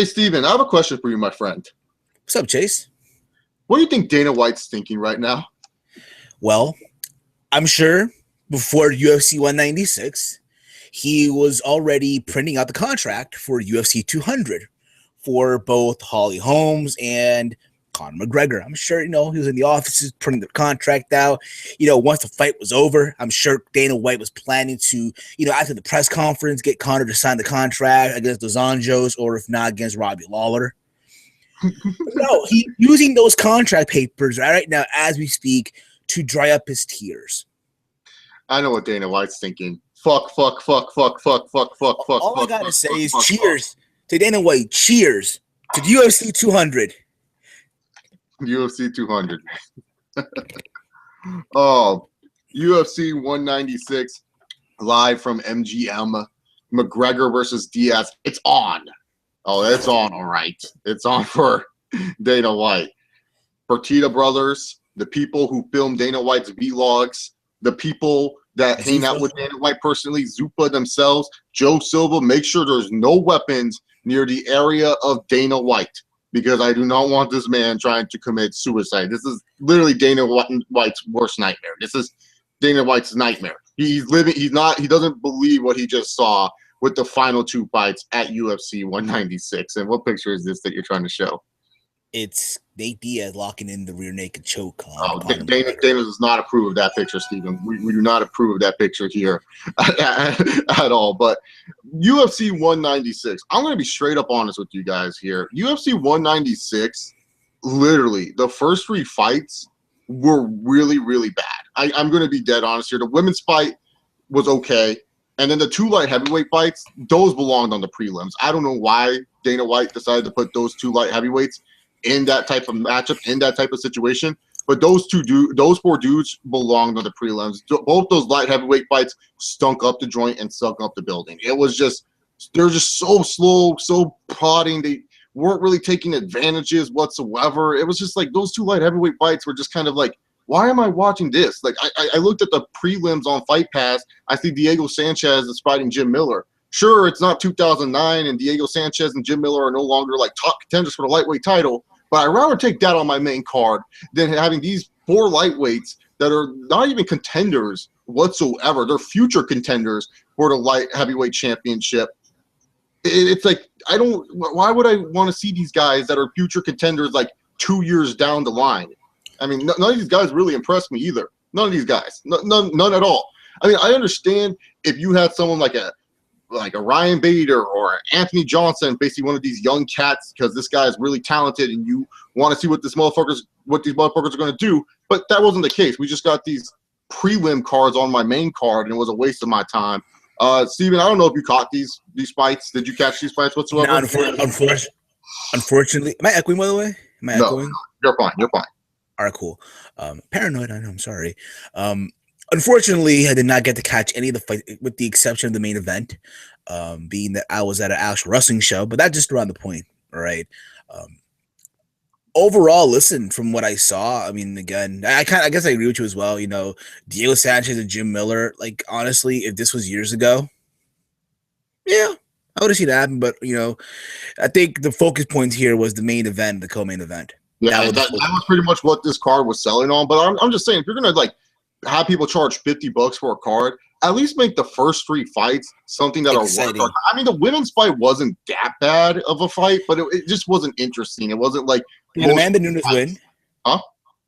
Hey, Steven, I have a question for you, my friend. What's up, Chase? What do you think Dana White's thinking right now? Well, I'm sure before UFC 196, he was already printing out the contract for UFC 200 for both Holly Holmes and Conor McGregor. I'm sure, he was in the offices printing the contract out. Once the fight was over, I'm sure Dana White was planning to, after the press conference, get Conor to sign the contract against the Zonjos, or if not, against Robbie Lawler. No, he's using those contract papers right now as we speak to dry up his tears. I know what Dana White's thinking. Fuck. All I gotta say is cheers to Dana White. Cheers to the UFC 200. UFC 200. Oh, UFC 196 live from MGM. McGregor versus Diaz. It's on. Oh, it's on. All right. It's on for Dana White. Fertitta Brothers, the people who film Dana White's vlogs, the people that hang out with Dana White personally, Zupa themselves, Joe Silva, make sure there's no weapons near the area of Dana White, because I do not want this man trying to commit suicide. This is literally Dana White's worst nightmare. This is Dana White's nightmare. He doesn't believe what he just saw with the final two fights at UFC 196. And what picture is this that you're trying to show? It's Nate Diaz locking in the rear naked choke. Dana does not approve of that picture, Steven. We do not approve of that picture here at all. But UFC 196, I'm going to be straight up honest with you guys here. UFC 196, literally, the first three fights were really, really bad. I'm going to be dead honest here. The women's fight was okay. And then the two light heavyweight fights, those belonged on the prelims. I don't know why Dana White decided to put those two light heavyweights in that type of matchup, in that type of situation. But those four dudes belonged on the prelims. Both those light heavyweight fights stunk up the joint and stunk up the building. They're just so slow, so prodding. They weren't really taking advantages whatsoever. It was just like those two light heavyweight fights were just kind of like, why am I watching this? Like I looked at the prelims on Fight Pass. I see Diego Sanchez is fighting Jim Miller. Sure, it's not 2009, and Diego Sanchez and Jim Miller are no longer like top contenders for the lightweight title. But I'd rather take that on my main card than having these four lightweights that are not even contenders whatsoever. They're future contenders for the light heavyweight championship. It's like, why would I want to see these guys that are future contenders like 2 years down the line? I mean, none of these guys really impressed me either. None of these guys. None at all. I mean, I understand if you had someone like a Ryan Bader or Anthony Johnson, basically one of these young cats, because this guy is really talented and you want to see what these motherfuckers are going to do. But that wasn't the case. We just got these prelim cards on my main card, and it was a waste of my time. Steven, I don't know if you caught these fights. Did you catch these fights whatsoever? No, unfortunately. Am I echoing, by the way? Am I echoing? You're fine. All right, cool. Paranoid, I know, I'm sorry. Unfortunately, I did not get to catch any of the fight, with the exception of the main event, being that I was at an actual wrestling show, but that's just around the point, all right? Overall, listen, from what I saw, I mean, again, I guess I agree with you as well, Diego Sanchez and Jim Miller, like, honestly, if this was years ago, yeah, I would have seen that happen, but, I think the focus point here was the main event, the co-main event. Yeah, that was pretty much what this card was selling on, but I'm just saying, if you're going to, have people charge $50 for a card, at least make the first three fights something that exciting. are worth. I mean, the women's fight wasn't that bad of a fight, but it just wasn't interesting. It wasn't like. Did Amanda Nunes win? Huh?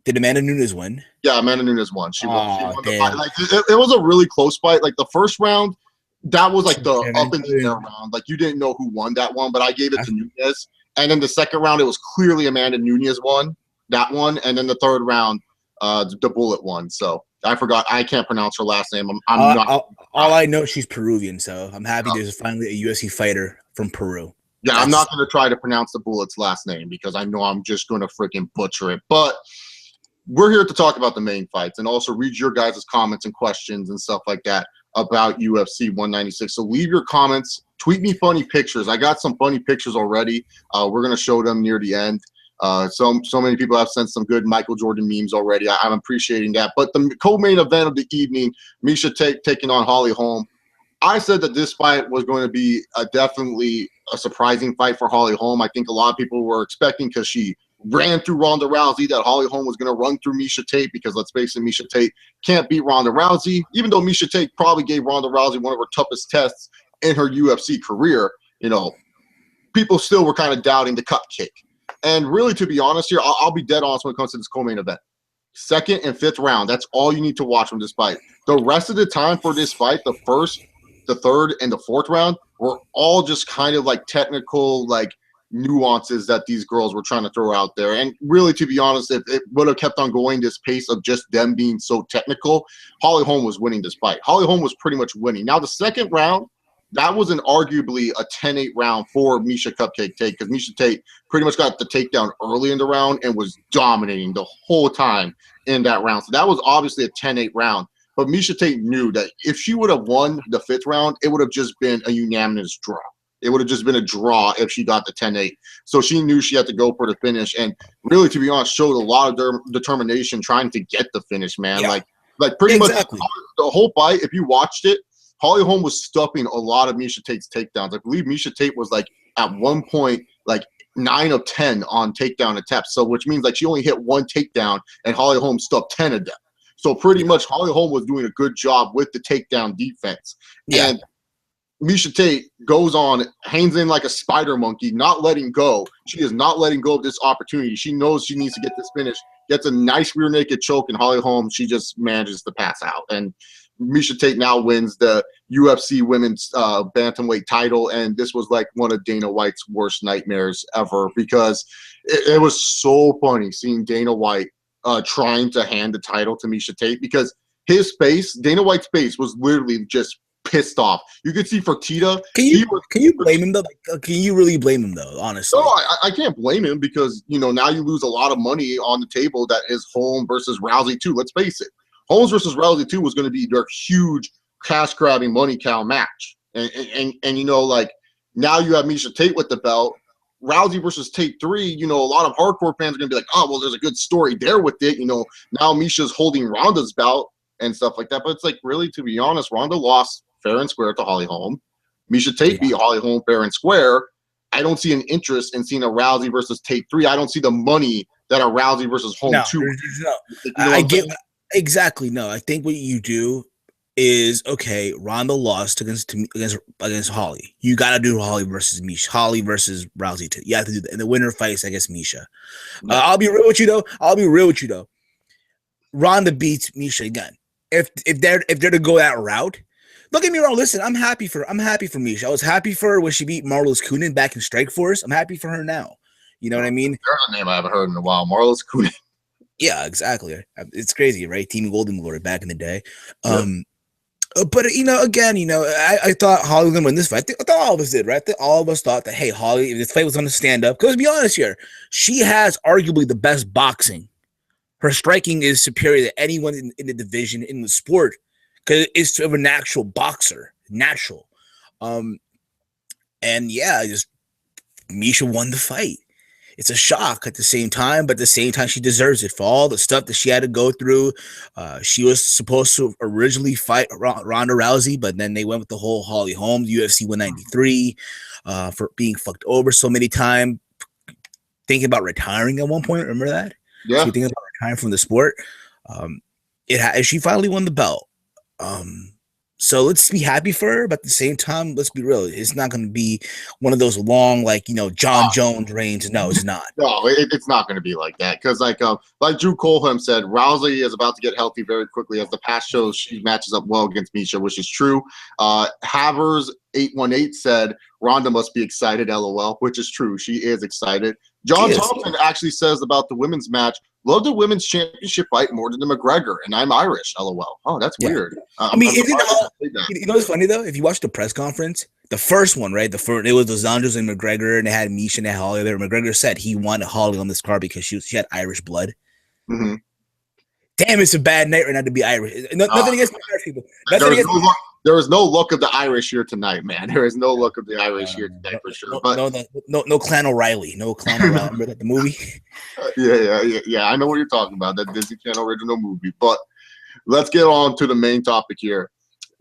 Did Amanda Nunes win? Yeah, Amanda Nunes won. She won the fight. Like it was a really close fight. Like the first round, that was like the up and down round. Like you didn't know who won that one, but I gave it to Nunes. And then the second round, it was clearly Amanda Nunes won that one, and then the third round, the Bullet won. So. I forgot. I can't pronounce her last name. I'm not. All I know, she's Peruvian, so I'm happy there's finally a UFC fighter from Peru. Yeah, I'm not going to try to pronounce the Bullet's last name because I know I'm just going to freaking butcher it. But we're here to talk about the main fights and also read your guys' comments and questions and stuff like that about UFC 196. So leave your comments. Tweet me funny pictures. I got some funny pictures already. We're going to show them near the end. So many people have sent some good Michael Jordan memes already. I'm appreciating that. But the co-main event of the evening, Meisha Tate taking on Holly Holm. I said that this fight was going to be definitely a surprising fight for Holly Holm. I think a lot of people were expecting, because she ran through Ronda Rousey, that Holly Holm was going to run through Meisha Tate, because let's face it, Meisha Tate can't beat Ronda Rousey, even though Meisha Tate probably gave Ronda Rousey one of her toughest tests in her UFC career. You know, people still were kind of doubting the cupcake. And really, to be honest here, I'll be dead honest when it comes to this co-main event. Second and fifth round, that's all you need to watch from this fight. The rest of the time for this fight, the first, the third, and the fourth round, were all just kind of like technical, like, nuances that these girls were trying to throw out there. And really, to be honest, if it would have kept on going this pace of just them being so technical, Holly Holm was winning this fight. Holly Holm was pretty much winning. Now, the second round, that was arguably a 10-8 round for Meisha Cupcake Tate, because Meisha Tate pretty much got the takedown early in the round and was dominating the whole time in that round. So that was obviously a 10-8 round. But Meisha Tate knew that if she would have won the fifth round, it would have just been a unanimous draw. It would have just been a draw if she got the 10-8. So she knew she had to go for the finish, and really, to be honest, showed a lot of determination trying to get the finish, man. Yeah. Like pretty much the whole fight, if you watched it, Holly Holm was stuffing a lot of Meisha Tate's takedowns. I believe Meisha Tate was like at one point like 9 of 10 on takedown attempts. So which means like she only hit one takedown and Holly Holm stuffed 10 of them. So pretty much Holly Holm was doing a good job with the takedown defense. Yeah. And Meisha Tate goes on, hangs in like a spider monkey, not letting go. She is not letting go of this opportunity. She knows she needs to get this finish, gets a nice rear naked choke, and Holly Holm, she just manages to pass out. And Meisha Tate now wins the UFC women's bantamweight title, and this was like one of Dana White's worst nightmares ever, because it was so funny seeing Dana White trying to hand the title to Meisha Tate, because his face, Dana White's face, was literally just pissed off. You could see Fertitta. Can you blame him though? Can you really blame him though? Honestly, no, I can't blame him, because you know now you lose a lot of money on the table. That is Holm versus Rousey 2. Let's face it. Holmes versus Rousey 2 was going to be their huge cash-grabbing money cow match. And you know, like, now you have Meisha Tate with the belt. Rousey versus Tate 3, you know, a lot of hardcore fans are going to be like, oh, well, there's a good story there with it. You know, now Meisha's holding Ronda's belt and stuff like that. But it's like, really, to be honest, Ronda lost fair and square to Holly Holm. Meisha Tate beat Holly Holm fair and square. I don't see an interest in seeing a Rousey versus Tate 3. I don't see the money that a Rousey versus Holm 2. No. You know I get exactly. No, I think what you do is, okay, Ronda lost against Holly. You got to do Holly versus Meisha. Holly versus Rousey 2. You have to do that. And the winner fights, I guess, Meisha. I'll be real with you though. Ronda beats Meisha again. If they're to go that route, don't get me wrong. Listen, I'm happy for Meisha. I was happy for her when she beat Marlos Kunin back in Strikeforce. I'm happy for her now. You know what I mean? There's a name I haven't heard in a while. Marlos Kunin. Yeah, exactly. It's crazy, right? Team Golden Glory back in the day. But, you know, again, you know, I thought Holly was going to win this fight. I thought all of us did, right? All of us thought that, hey, Holly, if this fight was going to stand up, because to be honest here, she has arguably the best boxing. Her striking is superior to anyone in the division, in the sport, because it's of a natural boxer. Natural. And yeah, just Meisha won the fight. It's a shock at the same time, but at the same time, she deserves it for all the stuff that she had to go through. She was supposed to originally fight Ronda Rousey, but then they went with the whole Holly Holm, UFC 193, for being fucked over so many times, thinking about retiring at one point. Remember that? Yeah. She thinking about retiring from the sport. She finally won the belt. So let's be happy for her, but at the same time, let's be real. It's not going to be one of those long, like, you know, John Jones reigns. No, it's not. No, it's not going to be like that. Because like Drew Coleham said, Rousey is about to get healthy very quickly. As the past shows, she matches up well against Meisha, which is true. Havers 818 said, Ronda must be excited, LOL, which is true. She is excited. John Thompson actually says about the women's match, love the women's championship fight more than the McGregor, and I'm Irish, LOL. Oh, that's weird. I mean, you know what's funny though? If you watch the press conference, the first one, right? It was the Zanders and McGregor, and they had Meisha and Holly there. McGregor said he wanted Holly on this card because she had Irish blood. Mm-hmm. Damn, it's a bad night right now to be Irish. Nothing against Irish people. There is no look of the Irish here tonight, man. There is no look of the Irish here today for sure. No Clan O'Reilly. No Clan O'Reilly. Remember that the movie? Yeah. I know what you're talking about. That Disney Channel original movie. But let's get on to the main topic here.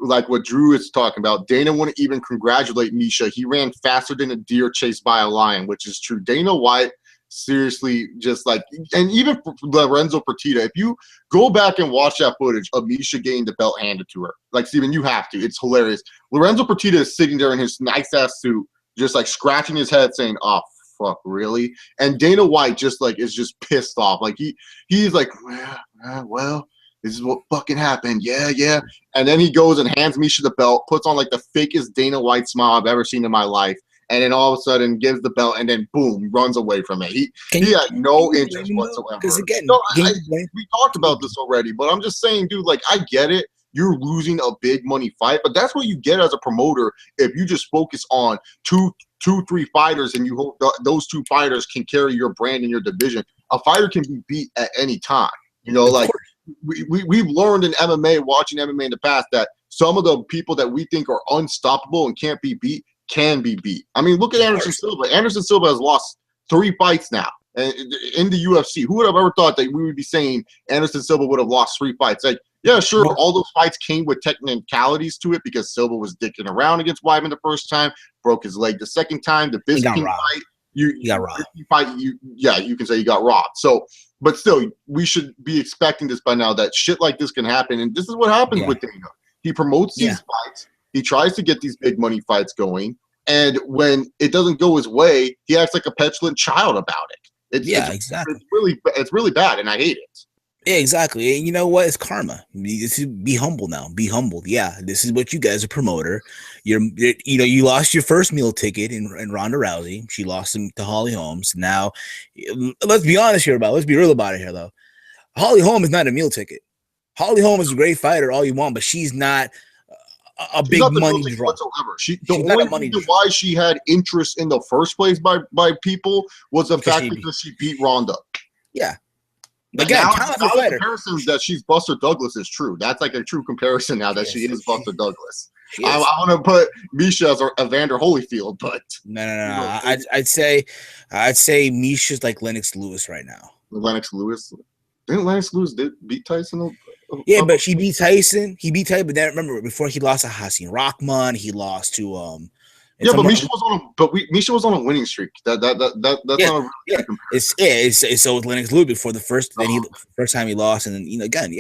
like what Drew is talking about, Dana wouldn't even congratulate Meisha. He ran faster than a deer chased by a lion, which is true. Dana White, seriously, just like, and even Lorenzo Fertitta, if you go back and watch that footage of Meisha getting the belt handed to her, like, Steven, you have to. It's hilarious. Lorenzo Fertitta is sitting there in his nice-ass suit, just like scratching his head saying, oh, fuck, really? And Dana White just like is just pissed off. Like, he's like, well, this is what fucking happened. Yeah. And then he goes and hands Meisha the belt, puts on like the fakest Dana White smile I've ever seen in my life. And then all of a sudden gives the belt and then boom, runs away from it. He had no interest whatsoever. Because again, we talked about this already, but I'm just saying, dude, like, I get it. You're losing a big money fight, but that's what you get as a promoter if you just focus on two, 3 fighters and you hope those 2 fighters can carry your brand in your division. A fighter can be beat at any time. You know, like we've learned in MMA, watching MMA in the past, that some of the people that we think are unstoppable and can't be beat can be beat. I mean, look at Anderson Silva. Anderson Silva has lost 3 fights now in the UFC. Who would have ever thought that we would be saying Anderson Silva would have lost 3 fights? Like, yeah, sure, all those fights came with technicalities to it because Silva was dicking around against Weidman the first time, broke his leg the second time. The Bisping fight, you got robbed. You can say you got robbed. So, but still, we should be expecting this by now, that shit like this can happen. And this is what happens with Dana. He promotes these fights. He tries to get these big money fights going. And when it doesn't go his way, he acts like a petulant child about it. Exactly. It's really bad, and I hate it. Yeah, exactly. And you know what? It's karma. Be humble now. Be humble. Yeah, this is what you guys are promoter. You lost your first meal ticket in Ronda Rousey. She lost him to Holly Holm. So now, let's be honest here let's be real about it here, though. Holly Holm is not a meal ticket. Holly Holm is a great fighter, all you want, but she's not a big money draw whatsoever. The only reason why she had interest in the first place by people was the fact because she beat Ronda. Yeah. Again, the comparison that she's Buster Douglas is true. That's like a true comparison now that she is Buster Douglas. I want to put Meisha as Evander Holyfield, but no. I'd say Misha's like Lennox Lewis right now. Lennox Lewis. Didn't Lennox Lewis beat Tyson? Yeah, but she beat Tyson. He beat Tyson, but then remember before he lost to Hasim Rahman, he lost to but Meisha was on a winning streak. That's not a really comparison. So with Lennox Lewis before the first time he lost, and then again,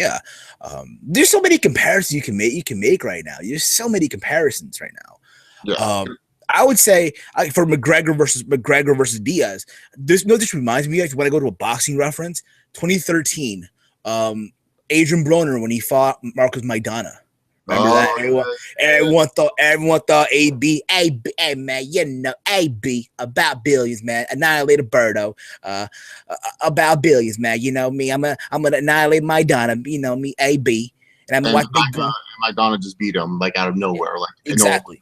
there's so many comparisons you can make right now. There's so many comparisons right now. Yeah. I would say for McGregor versus Diaz, this reminds me when I go to a boxing reference, 2013, Adrian Broner when he fought Marcus Maidana. Remember that? Everyone thought AB, man, AB about billions, man. Annihilate a Birdo, about billions, man. You know me, I'm gonna annihilate Maidana. You know me, AB, and I'm Maidana just beat him like out of nowhere, like exactly.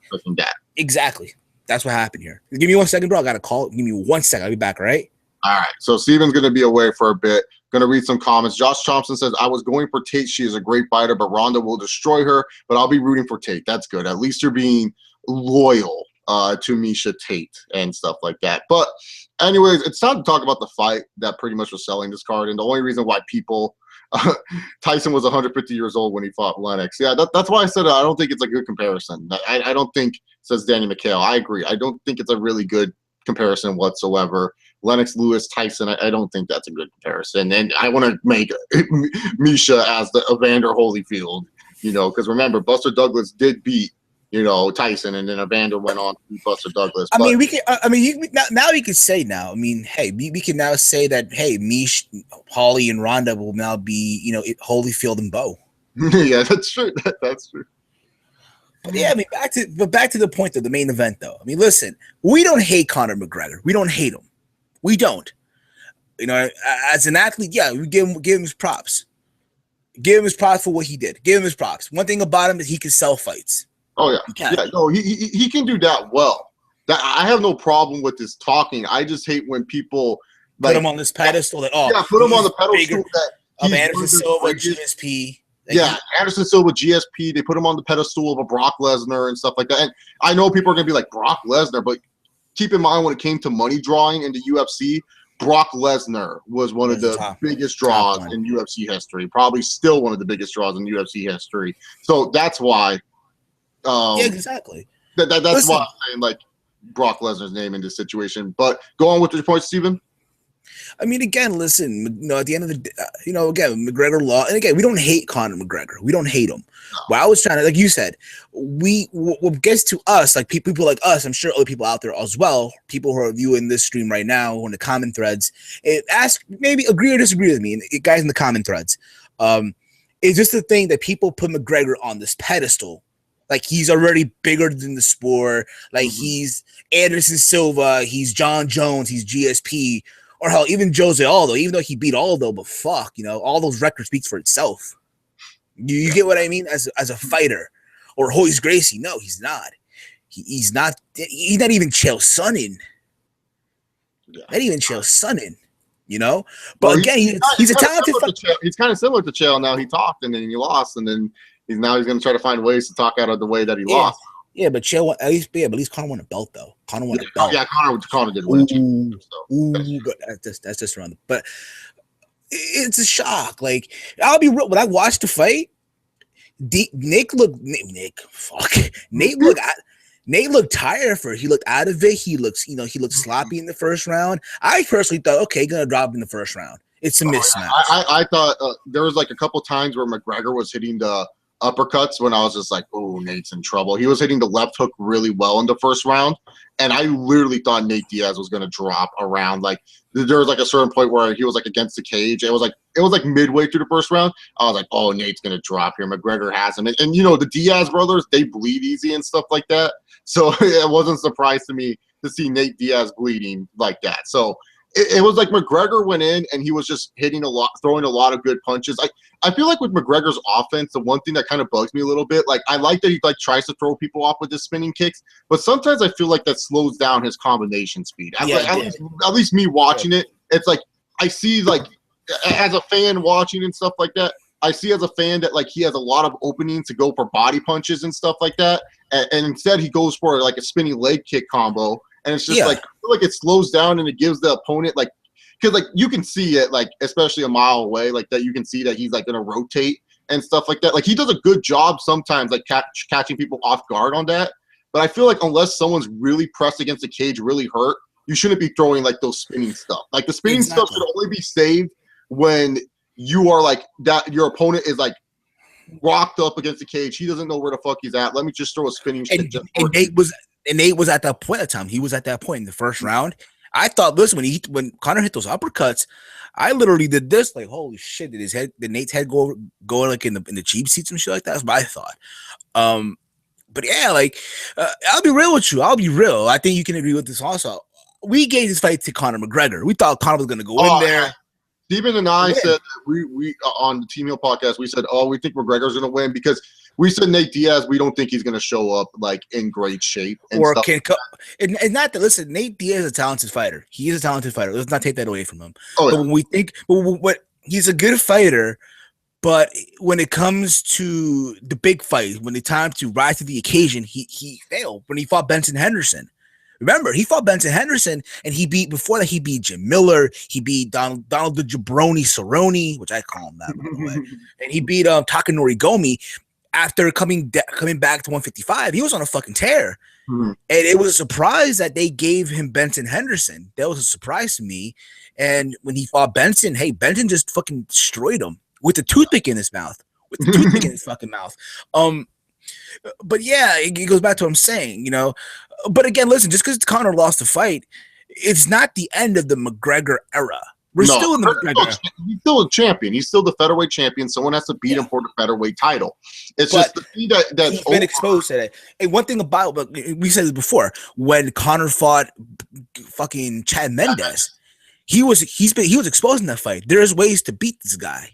Exactly. That's what happened here. Give me 1 second, bro. I got a call. Give me 1 second. I'll be back. All right. All right. So Steven's gonna be away for a bit. Going to read some comments. Josh Thompson says, I was going for Tate. She is a great fighter, but Ronda will destroy her. But I'll be rooting for Tate. That's good. At least you're being loyal to Meisha Tate and stuff like that. But anyways, it's time to talk about the fight that pretty much was selling this card. And the only reason why people Tyson was 150 years old when he fought Lennox. Yeah, that's why I said I don't think it's a good comparison. I don't think, says Danny McHale. I agree. I don't think it's a really good comparison whatsoever. Lennox Lewis, Tyson, I don't think that's a good comparison. And I want to make Meisha as the Evander Holyfield, because remember, Buster Douglas did beat, Tyson, and then Evander went on to beat Buster Douglas. Now we can say now, hey, we can now say that, hey, Meisha, Holly, and Ronda will now be, Holyfield and Bo. Yeah, that's true. That's true. But yeah, back to the point of the main event, though. Listen, we don't hate Conor McGregor. We don't hate him. We don't. As an athlete, yeah, we give him his props. Give him his props for what he did. Give him his props. One thing about him is he can sell fights. Oh yeah, he can do that well. I have no problem with this talking. I just hate when people put him on this pedestal. Put him on the pedestal of Anderson Silva, GSP. Anderson Silva, GSP. They put him on the pedestal of a Brock Lesnar and stuff like that. And I know people are gonna be like Brock Lesnar, but keep in mind when it came to money drawing in the UFC, Brock Lesnar was one of the biggest draws in UFC history. Probably still one of the biggest draws in UFC history. So that's why Yeah, exactly. That's why I'm saying like Brock Lesnar's name in this situation. But go on with your point, Steven. I mean, again, listen, at the end of the day, again, McGregor law, and again, we don't hate Conor McGregor. We don't hate him. No. What I was trying to, like you said, what gets to us, like people like us, I'm sure other people out there as well, people who are viewing this stream right now on the comment threads, ask, maybe agree or disagree with me, and guys in the comment threads. It's just the thing that people put McGregor on this pedestal. Like he's already bigger than the sport. Like he's Anderson Silva, he's John Jones, he's GSP, or hell, even Jose Aldo, even though he beat Aldo, but fuck, all those records speaks for itself. You get what I mean? As a fighter. Or Royce Gracie. No, he's not. He's not even Chael Sonnen. Yeah. Not even Chael Sonnen. But again, he's a talented fighter. He's kind of similar to Chael now. He talked and then he lost, and then he's going to try to find ways to talk out of the way that he lost. Yeah, but Chael at least Conor won a belt though. Conor won a belt. Yeah, Conor did win a championship. That's just around. But it's a shock. Like I'll be real. When I watched the fight, Nate looked tired for it. He looked out of it. He looked sloppy in the first round. I personally thought, okay, gonna drop in the first round. It's a mismatch. I thought there was like a couple times where McGregor was hitting the uppercuts when I was just like, oh, Nate's in trouble. He was hitting the left hook really well in the first round, and I literally thought Nate Diaz was going to drop around. Like there was like a certain point where he was like against the cage. It was like midway through the first round. I was like, oh, Nate's going to drop here. McGregor has him, and the Diaz brothers, they bleed easy and stuff like that. So it wasn't a surprise to me to see Nate Diaz bleeding like that. So it was like McGregor went in and he was just hitting a lot, throwing a lot of good punches. I feel like with McGregor's offense, the one thing that kind of bugs me a little bit, like I like that he like tries to throw people off with his spinning kicks, but sometimes I feel like that slows down his combination speed. At least me watching it, it's like I see like as a fan watching and stuff like that, I see as a fan that like he has a lot of openings to go for body punches and stuff like that, and instead he goes for like a spinning leg kick combo. And it's just like I feel like it slows down and it gives the opponent like, because like you can see it like especially a mile away like that, you can see that he's like gonna rotate and stuff like that. Like he does a good job sometimes like catching people off guard on that. But I feel like unless someone's really pressed against the cage, really hurt, you shouldn't be throwing like those spinning stuff. Like the spinning stuff should only be saved when you are like that. Your opponent is like rocked up against the cage. He doesn't know where the fuck he's at. Let me just throw a spinning shit. And Nate was at that point at the time. He was at that point in the first round. I thought, listen, when Conor hit those uppercuts, I literally did this, like, holy shit, did Nate's head go like in the cheap seats and shit like that? That's what I thought. But yeah, like, I'll be real with you. I'll be real. I think you can agree with this also. We gave this fight to Conor McGregor. We thought Conor was going to go in there. Steven and I said we on the Team Hill podcast, we said, we think McGregor's going to win because we said Nate Diaz, we don't think he's going to show up like in great shape. And or can and not that. Listen, Nate Diaz is a talented fighter. He is a talented fighter. Let's not take that away from him. But when we think, what he's a good fighter, but when it comes to the big fight, when it's time to rise to the occasion, he failed when he fought Benson Henderson. Remember, he fought Benson Henderson, and he beat Jim Miller. He beat Donald the Jabroni Cerrone, which I call him that, by the way. And he beat Takanori Gomi. After coming back to 155, he was on a fucking tear. And it was a surprise that they gave him Benson Henderson. That was a surprise to me. And when he fought Benson, Benson just fucking destroyed him with a toothpick in his mouth. With the toothpick in his fucking mouth. But yeah, it goes back to what I'm saying, But again, listen, just because Conor lost the fight, it's not the end of the McGregor era. We're still in the McGregor. He's still a champion. He's still the featherweight champion. Someone has to beat him for the featherweight title. It's just the thing that he's been exposed today. And one thing about, but we said it before, when Conor fought fucking Chad Mendes, he was exposed in that fight. There's ways to beat this guy.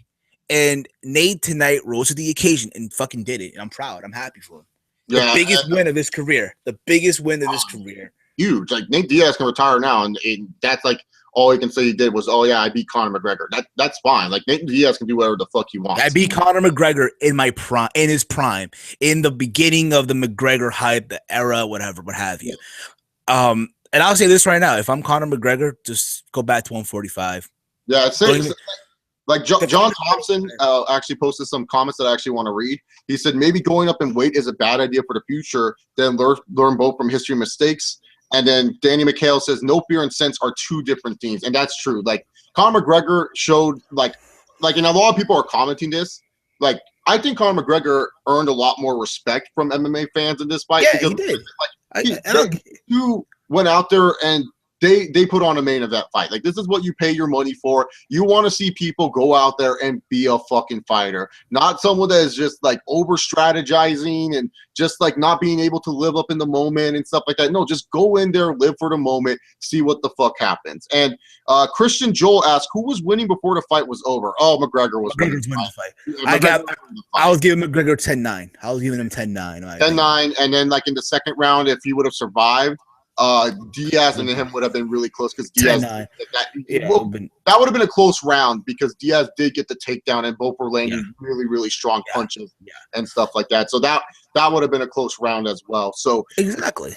And Nate tonight rose to the occasion and fucking did it. And I'm proud. I'm happy for him. The biggest win of his career. The biggest win of his career. Huge. Like Nate Diaz can retire now, and that's like all he can say he did was, I beat Conor McGregor. That's fine. Like Nate Diaz can do whatever the fuck he wants. I beat Conor McGregor in his prime, in the beginning of the McGregor hype, the era, whatever, what have you. And I'll say this right now: if I'm Conor McGregor, just go back to 145. Yeah, Like John Thompson actually posted some comments that I actually want to read. He said maybe going up in weight is a bad idea for the future. Then learn both from history and mistakes. And then Danny McHale says no fear and sense are two different things, and that's true. Like Conor McGregor showed like, and a lot of people are commenting this. Like I think Conor McGregor earned a lot more respect from MMA fans in this fight. Yeah, he did. Like, he went out there and they put on a main event fight. Like this is what you pay your money for. You want to see people go out there and be a fucking fighter, not someone that is just like over strategizing and just like not being able to live up in the moment and stuff like that. No, just go in there, live for the moment, see what the fuck happens. And Christian Joel asked, who was winning before the fight was over? Oh, McGregor was winning the fight. I was giving McGregor 10-9. I was giving him 10-9. 10-9, and then like in the second round, if he would have survived, Diaz and him would have been really close because Diaz that would have been a close round because Diaz did get the takedown and both were landing really, really strong punches and stuff like that. So that would have been a close round as well. So exactly.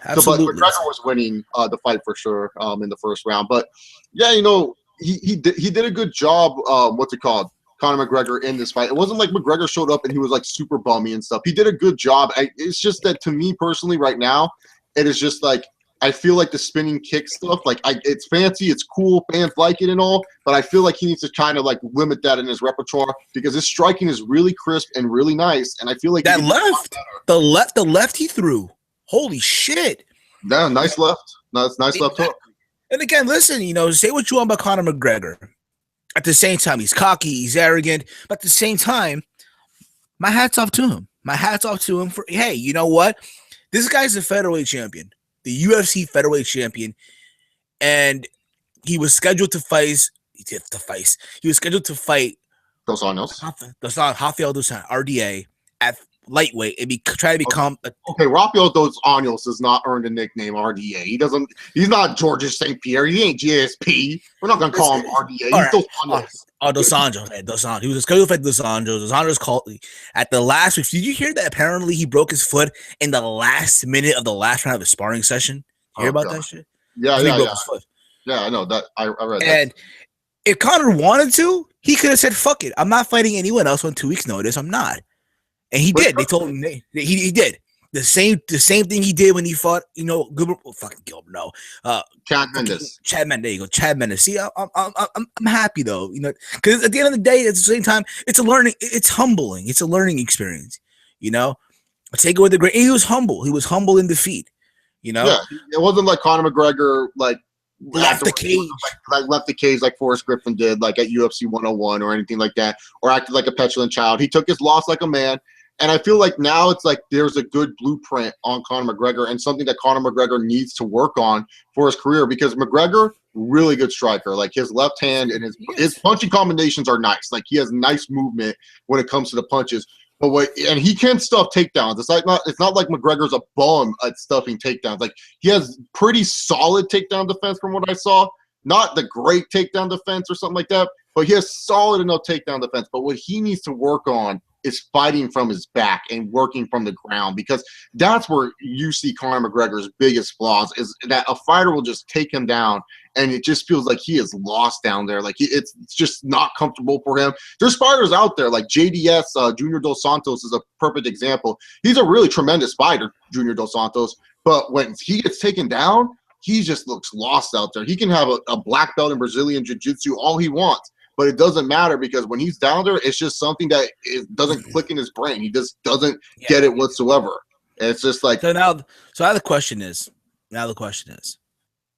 Absolutely. But McGregor was winning the fight for sure in the first round. But yeah, you know, he did a good job. What's it called? Conor McGregor in this fight. It wasn't like McGregor showed up and he was like super bummy and stuff. He did a good job. It's just that to me personally right now, it is just like I feel like the spinning kick stuff, like it's fancy, it's cool, fans like it and all, but I feel like he needs to kind of like limit that in his repertoire because his striking is really crisp and really nice, and I feel like that the left he threw, holy shit! Yeah, nice left, nice left hook. And again, listen, you know, say what you want about Conor McGregor. At the same time, he's cocky, he's arrogant, but at the same time, my hat's off to him. My hat's off to him for hey, you know what? This guy's a featherweight champion, the UFC featherweight champion, and he was scheduled to fight. He was scheduled to fight Dos Anjos, Rafael Dos Anjos, RDA at lightweight and try to become. Okay, Rafael Dos Anjos has not earned a nickname RDA. He doesn't. He's not Georges St. Pierre. He ain't GSP. We're not gonna call him RDA. He's Dos Anjos. Dos Anjos. Dos Anjos. He was scheduled to fight Dos Anjos. Dos Anjos called at the last week. Did you hear that? Apparently, he broke his foot in the last minute of the last round of his sparring session. You hear about that shit? Yeah, he broke his foot. Yeah, I know that. I read that. And if Conor wanted to, he could have said, "Fuck it, I'm not fighting anyone else on 2 weeks' notice. I'm not." And he did. They told him he did the same thing he did when he fought. You know, Gilbert. Well, fucking Gilbert. No, Chad Mendes. There you go. Chad Mendes. See, I'm happy though. You know, because at the end of the day, at the same time, it's a learning. It's humbling. It's a learning experience. You know, take it with the great. He was humble. He was humble in defeat. You know, yeah. It wasn't like Conor McGregor like left the cage, like left the cage like Forrest Griffin did, like at UFC 101 or anything like that, or acted like a petulant child. He took his loss like a man. And I feel like now it's like there's a good blueprint on Conor McGregor and something that Conor McGregor needs to work on for his career because McGregor, really good striker. Like his left hand and his punching combinations are nice. Like he has nice movement when it comes to the punches. But and he can stuff takedowns. It's not like McGregor's a bum at stuffing takedowns. Like he has pretty solid takedown defense from what I saw. Not the great takedown defense or something like that, but he has solid enough takedown defense. But what he needs to work on is fighting from his back and working from the ground because that's where you see Conor McGregor's biggest flaws is that a fighter will just take him down and it just feels like he is lost down there. Like it's just not comfortable for him. There's fighters out there like JDS, Junior Dos Santos is a perfect example. He's a really tremendous fighter, Junior Dos Santos, but when he gets taken down, he just looks lost out there. He can have a black belt in Brazilian Jiu-Jitsu all he wants. But it doesn't matter because when he's down there, it's just something that it doesn't click in his brain. He just doesn't get it whatsoever. And it's just like so now the question is,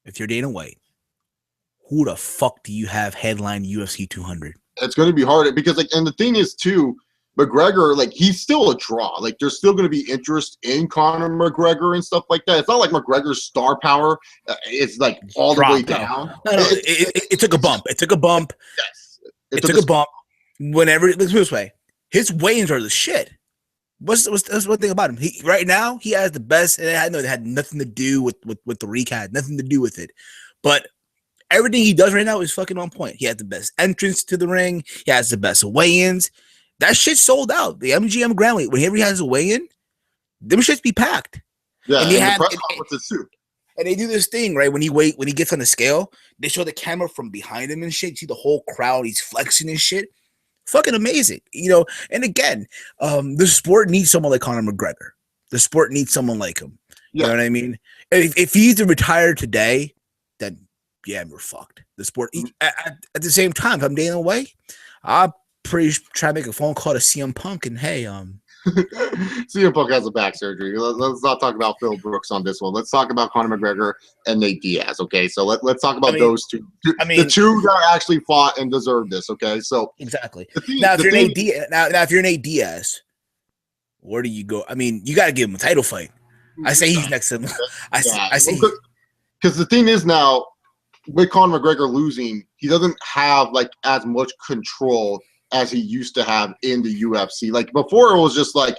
if you're Dana White, who the fuck do you have headline UFC 200? It's going to be hard because and the thing is too, McGregor, like he's still a draw. Like there's still going to be interest in Conor McGregor and stuff like that. It's not like McGregor's star power is like all the way down. No, it took a bump. It took a bump. Yes. It took a bump. Let's put it this way. His weigh-ins are the shit. That's one thing about him. Right now, he has the best, and I know it had nothing to do with the recap, nothing to do with it. But everything he does right now is fucking on point. He has the best entrance to the ring. He has the best weigh-ins. That shit sold out. The MGM Grand, whenever he has a weigh-in, them shits be packed. Yeah, and the press conferences too. And they do this thing, right? When he gets on the scale, they show the camera from behind him and shit. You see the whole crowd, he's flexing and shit. Fucking amazing, And again, the sport needs someone like Conor McGregor. The sport needs someone like him. You know what I mean? If he's to retire today, then yeah, we're fucked. The sport. At the same time, if I'm Dana White, I'll try to make a phone call to CM Punk and hey, CM Punk has a back surgery. Let's not talk about Phil Brooks on this one. Let's talk about Conor McGregor and Nate Diaz. Okay, so let's talk about those two. The two that actually fought and deserved this. Okay, so exactly. If you're Nate Diaz, where do you go? I mean, you got to give him a title fight. I say he's next to him. I say because the thing is now with Conor McGregor losing, he doesn't have like as much control as he used to have in the UFC. Like before, it was just like,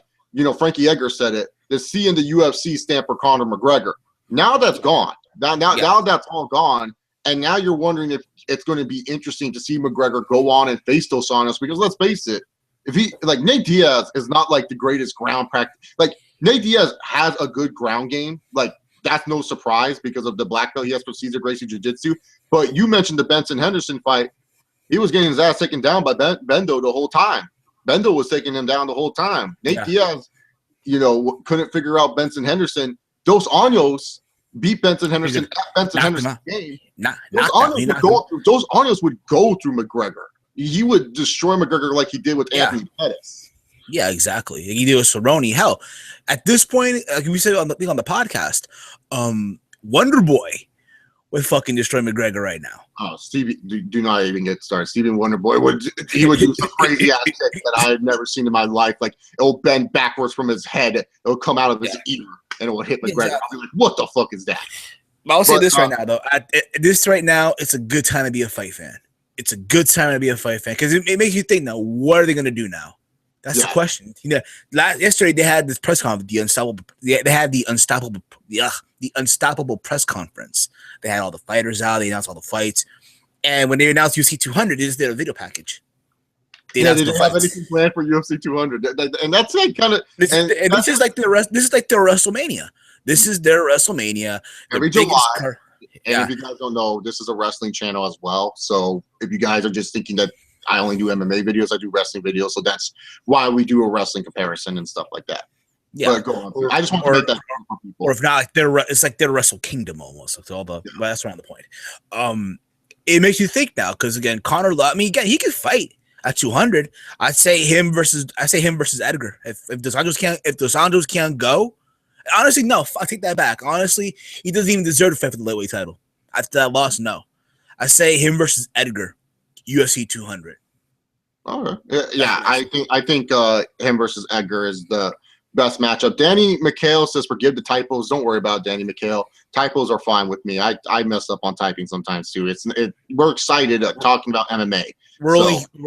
Frankie Edgar said it, the C in the UFC stand for Conor McGregor. Now that's gone. Now that's all gone. And now you're wondering if it's going to be interesting to see McGregor go on and face Dos Anjos, because let's face it, if he like Nate Diaz is not like the greatest ground practice. Like Nate Diaz has a good ground game. Like that's no surprise because of the black belt he has for Cesar Gracie Jiu-Jitsu. But you mentioned the Benson Henderson fight. He was getting his ass taken down by Bendo the whole time. Bendo was taking him down the whole time. Nate Diaz, couldn't figure out Benson Henderson. Dos Anjos beat Benson Henderson at Benson Henderson's game. Dos Anjos would go through McGregor. He would destroy McGregor like he did with Anthony Pettis. Yeah, exactly. He did with Cerrone. Hell, at this point, like we said on the podcast, Wonder Boy would fucking destroy McGregor right now. Oh, Stevie, do not even get started. Stephen Wonderboy would do some crazy ass shit that I had never seen in my life. Like it will bend backwards from his head, it will come out of his ear, and it will hit McGregor. Exactly. I'll be like, what the fuck is that? I'll say this right now, though. This right now, it's a good time to be a fight fan. It's a good time to be a fight fan because it makes you think now. What are they going to do now? That's the question. Yesterday they had this press conference. They had the unstoppable press conference. They had all the fighters out. They announced all the fights, and when they announced UFC 200, this is their video package. They didn't have anything planned for UFC 200, and that's like kind of. This is like their WrestleMania. This is their WrestleMania. Every July. And if you guys don't know, this is a wrestling channel as well. So if you guys are just thinking that I only do MMA videos, I do wrestling videos. So that's why we do a wrestling comparison and stuff like that. Yeah, but go on. I just want to make that for people. Or if not, it's like their Wrestle Kingdom almost. So that's around the point. It makes you think now because again, Conor. I mean, again, he can fight at 200. I say him versus Edgar. If Dos Anjos can't go, honestly, no. I take that back. Honestly, he doesn't even deserve to fight for the lightweight title. After that loss, no. I say him versus Edgar, UFC 200. All right. Yeah, I think him versus Edgar is the best matchup. Danny McHale says, forgive the typos. Don't worry about Danny McHale. Typos are fine with me. I mess up on typing sometimes too. We're excited talking about MMA. We're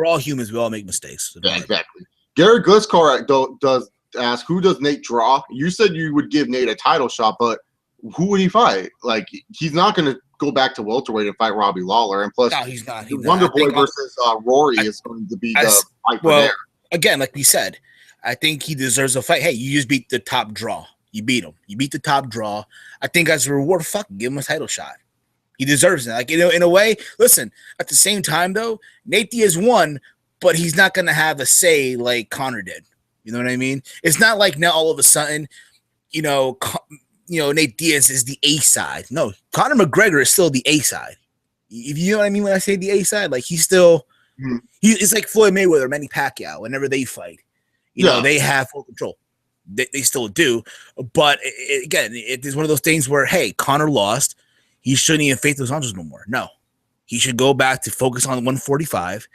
all humans. We all make mistakes. Yeah, exactly. Garrett Goodscar does ask, who does Nate draw? You said you would give Nate a title shot, but who would he fight? Like, he's not going to go back to welterweight and fight Robbie Lawler. And plus, no, he's not. Wonder Boy versus Rory is going to be the fight for there. Again, like we said, I think he deserves a fight. Hey, you just beat the top draw. You beat him. You beat the top draw. I think as a reward, give him a title shot. He deserves it. Like, in a way, listen, at the same time, though, Nate Diaz won, but he's not going to have a say like Conor did. You know what I mean? It's not like now all of a sudden, Nate Diaz is the A side. No, Conor McGregor is still the A side. If you know what I mean when I say the A side, like he's still, it's like Floyd Mayweather, Manny Pacquiao. Whenever they fight, they have full control. They still do, but again, it is one of those things where, hey, Conor lost. He shouldn't even face Dos Anjos no more. No, he should go back to focus on 145.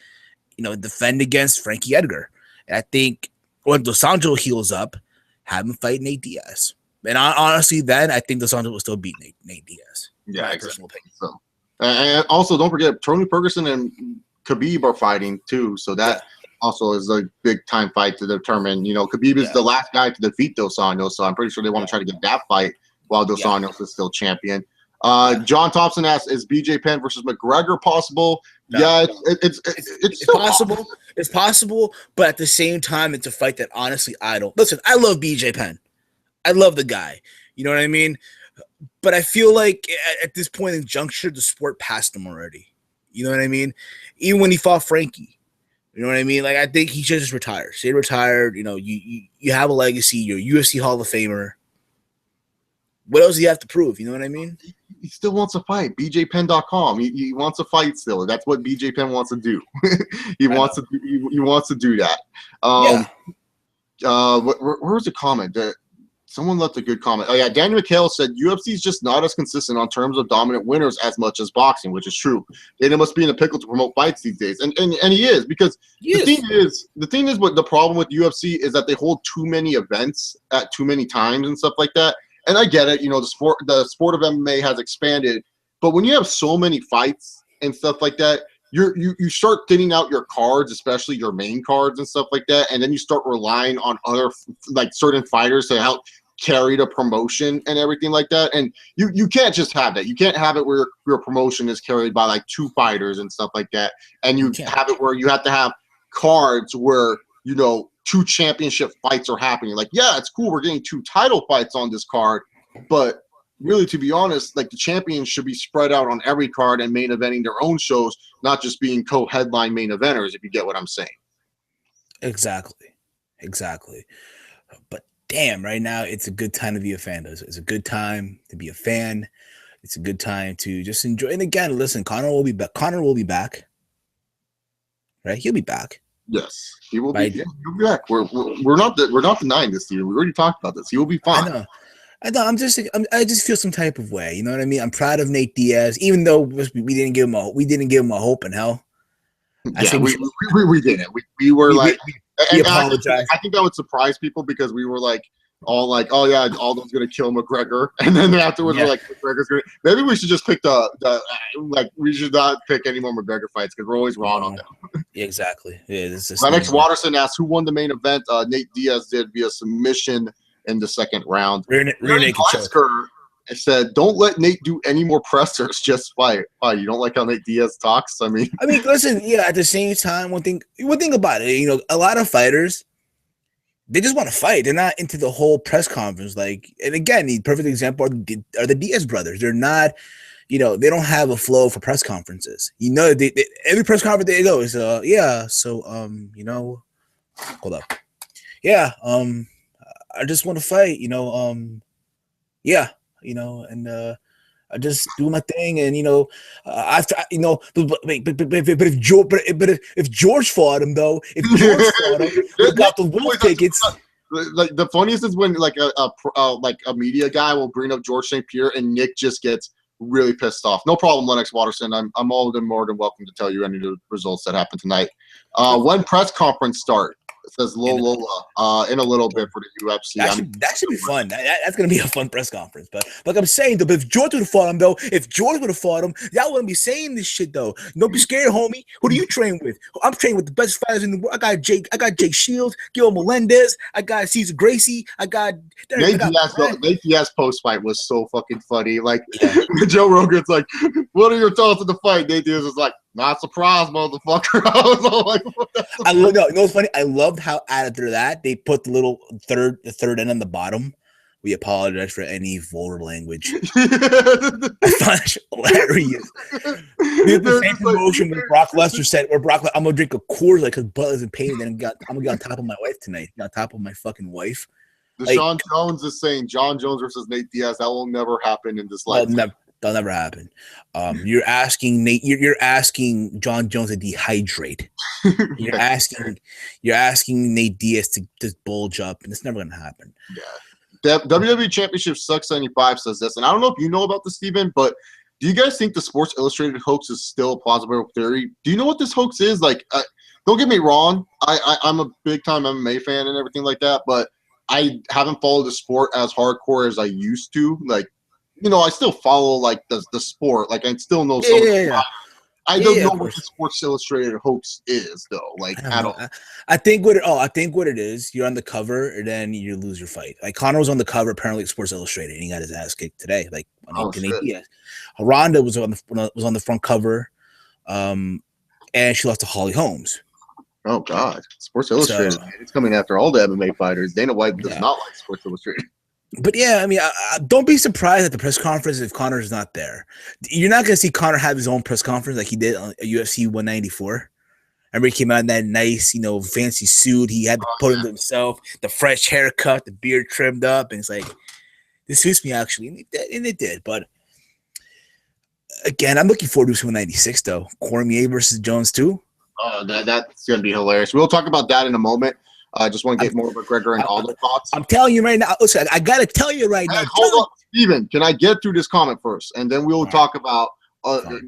Defend against Frankie Edgar. And I think when Dos Anjos heals up, have him fight Nate Diaz. And honestly, then I think Dos Anjos will still beat Nate Diaz. Yeah, exactly. So, and also, don't forget, Tony Ferguson and Khabib are fighting too. So that also is a big time fight to determine. Khabib is the last guy to defeat Dos Anjos, so I'm pretty sure they want to try to get that fight while Dos Anjos is still champion. John Thompson asks, is BJ Penn versus McGregor possible? No. Yeah, it's possible. It's possible, but at the same time, it's a fight that honestly I don't. Listen, I love BJ Penn. I love the guy. You know what I mean? But I feel like at this point in juncture, the sport passed him already. You know what I mean? Even when he fought Frankie, you know what I mean? Like, I think he should just retire. Stay retired. You know, you have a legacy. You're a UFC Hall of Famer. What else do you have to prove? You know what I mean? He still wants to fight. BJPenn.com. He wants to fight still. That's what BJ Penn wants to do. he wants to do that. Where was the comment? Someone left a good comment. Oh yeah, Daniel McHale said UFC is just not as consistent on terms of dominant winners as much as boxing, which is true. Dana must be in a pickle to promote fights these days, and he is, because the thing is what the problem with UFC is that they hold too many events at too many times and stuff like that. And I get it, you know, the sport of MMA has expanded, but when you have so many fights and stuff like that, you start thinning out your cards, especially your main cards and stuff like that, and then you start relying on other, like, certain fighters to help carry the promotion and everything like that. And you can't just have that. You can't have it where your promotion is carried by like 2 fighters and stuff like that, and you have it where you have to have cards where, you know, 2 championship fights are happening. Like, yeah, it's cool, we're getting 2 title fights on this card, but really, to be honest, like, the champions should be spread out on every card and main eventing their own shows, not just being co-headline main eventers, if you get what I'm saying. Exactly. But damn, right now it's a good time to be a fan. It's a good time to be a fan. It's a good time to just enjoy. And again, listen, Conor will be back. Right? He'll be back. Yes, he will be. Yeah, he'll be back. We're not denying this, Steve. We already talked about this. He will be fine. I know. I just feel some type of way. You know what I mean? I'm proud of Nate Diaz, even though we didn't give him a hope in hell. Yeah, we didn't. We were we apologize. I think that would surprise people, because we were like, all like, oh yeah, Aldo's gonna kill McGregor, and then afterwards we're like, McGregor's gonna. Maybe we should just pick we should not pick any more McGregor fights, because we're always wrong on them. Yeah, exactly. Yeah, this is. Lennox Watterson asked who won the main event. Nate Diaz did via submission in the second round. Rear naked choke. Said, don't let Nate do any more pressers, just fight. You don't like how Nate Diaz talks? I mean, listen, yeah, at the same time, one thing about it, you know, a lot of fighters, they just want to fight. They're not into the whole press conference. Like, and again, the perfect example are the Diaz brothers. They're not, you know, they don't have a flow for press conferences. You know, every press conference they go is, you know, hold up. Yeah, I just want to fight, you know, yeah. You know, and I just do my thing, and you know, after you know, but if George fought him though, he got the wolf tickets. Like, the funniest is when like a media guy will bring up George St. Pierre, and Nick just gets really pissed off. No problem, Lennox Watterson. I'm more than welcome to tell you any of the results that happened tonight. When press conference start? It says Lola in a little bit for the UFC. That should be fun. That's going to be a fun press conference. But like I'm saying, though, if George would have fought him, y'all wouldn't be saying this shit, though. Don't be scared, homie. Who do you train with? I'm training with the best fighters in the world. I got Jake Shields, Gil Melendez. I got Cesar Gracie. Nate Diaz post-fight was so fucking funny. Like, Joe Rogan's like, what are your thoughts of the fight? Nate Diaz was like, not surprised, motherfucker. I was all like, you know what's funny? I loved how after that they put the little third end on the bottom. We apologize for any vulgar language. I found it hilarious. The same promotion when Brock Lesnar said, I'm gonna drink a Coors Light because Bud is in pain, and then I'm gonna get on top of my wife tonight. On top of my fucking wife. Deshaun Jones is saying John Jones versus Nate Diaz. That will never happen in this life. That'll never happen. You're asking Nate. You're asking John Jones to dehydrate. You're asking Nate Diaz to just bulge up, and it's never gonna happen. Yeah. WWE Championship Sucks 75 says this, and I don't know if you know about this, Steven, but do you guys think the Sports Illustrated hoax is still a plausible theory? Do you know what this hoax is? Like, don't get me wrong. I'm a big time MMA fan and everything like that, but I haven't followed the sport as hardcore as I used to. Like, you know, I still follow like the sport. Like, I still know some. I don't know what the Sports Illustrated hoax is, though. Like, at all. I think what it is. You're on the cover, and then you lose your fight. Like, Conor was on the cover, apparently, of Sports Illustrated, and he got his ass kicked today. Like, Ronda was on the front cover, and she lost to Holly Holmes. Oh God, Sports Illustrated! It's coming after all the MMA fighters. Dana White does not like Sports Illustrated. But yeah, I mean, don't be surprised at the press conference if Conor's not there. You're not gonna see Conor have his own press conference like he did on UFC 194. Remember, he came out in that nice, fancy suit. He had to put into himself, the fresh haircut, the beard trimmed up, and it's like, this suits me actually, and it did. But again, I'm looking forward to 196 though. Cormier versus Jones too. That's gonna be hilarious. We'll talk about that in a moment. I just want to get more McGregor and Aldo thoughts. I'm telling you right now. Listen, I gotta tell you right now. Hold on, Steven. Can I get through this comment first, and then we'll talk about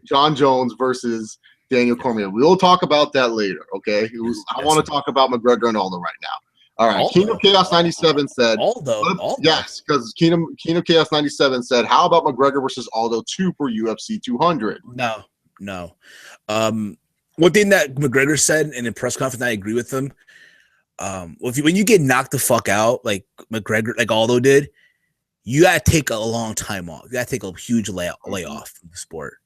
John Jones versus Daniel Cormier. We'll talk about that later. Okay. I want to talk about McGregor and Aldo right now. All right. Kingdom Chaos 97 said Aldo. Yes, because Kingdom Chaos 97 said, how about McGregor versus Aldo 2 for UFC 200? No. One thing that McGregor said in a press conference, I agree with him. When you get knocked the fuck out, like McGregor, like Aldo did, you gotta take a long time off. You gotta take a huge layoff from the sport.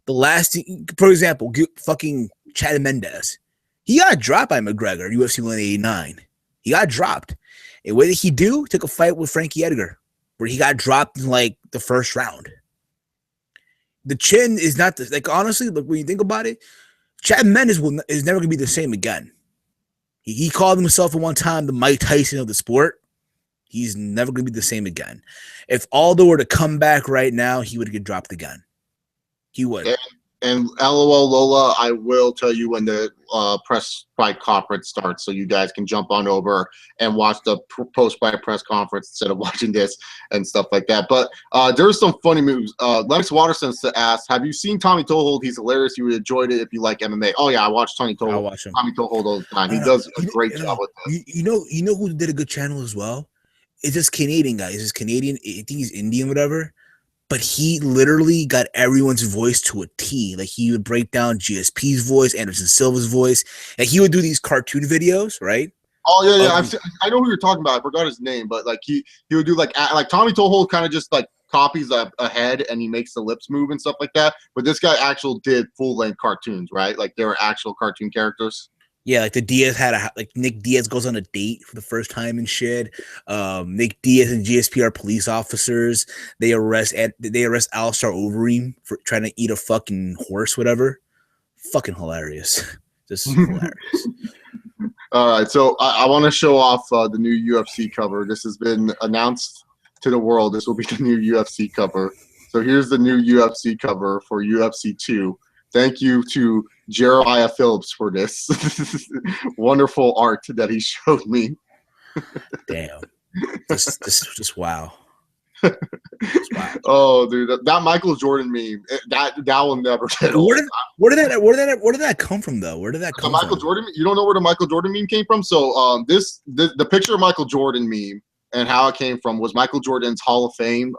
The last thing, for example, fucking Chad Mendes, he got dropped by McGregor, UFC 189. He got dropped. And what did he do? Took a fight with Frankie Edgar, where he got dropped in like the first round. The chin is not honestly, look, when you think about it, Chad Mendes is never gonna be the same again. He called himself at one time the Mike Tyson of the sport. He's never going to be the same again. If Aldo were to come back right now, he would get dropped again. He would. And LOL Lola, I will tell you when the press fight conference starts, so you guys can jump on over and watch the post-fight press conference instead of watching this and stuff like that. But there's some funny moves. Lennox Watterson asked, have you seen Tommy Toehold? He's hilarious. You would enjoyed it if you like MMA. Oh, yeah, I watch Tommy Toehold. I watch him. Tommy Toehold all the time. He does a great job with this. You know who did a good channel as well? It's this Canadian guy. He's Canadian. I think he's Indian, whatever. But he literally got everyone's voice to a T. Like, he would break down GSP's voice, Anderson Silva's voice, and he would do these cartoon videos, right? Oh yeah. I know who you're talking about. I forgot his name, but like he would do like Tommy Toehold kind of just like copies a head and he makes the lips move and stuff like that. But this guy actually did full length cartoons, right? Like they were actual cartoon characters. Yeah, like the Diaz Nick Diaz goes on a date for the first time and shit. Nick Diaz and GSP are police officers. They arrest Alistar Overeem for trying to eat a fucking horse, whatever. Fucking hilarious. Just hilarious. All right, so I want to show off the new UFC cover. This has been announced to the world. This will be the new UFC cover. So here's the new UFC cover for UFC 2. Thank you to Jeremiah Phillips for this wonderful art that he showed me. Damn. Just wow. Wow. Oh, dude, that Michael Jordan meme, that will never get old. Where did that come from though? Where did that come from? Jordan, you don't know where the Michael Jordan meme came from? So the picture of Michael Jordan meme and how it came from was Michael Jordan's Hall of Fame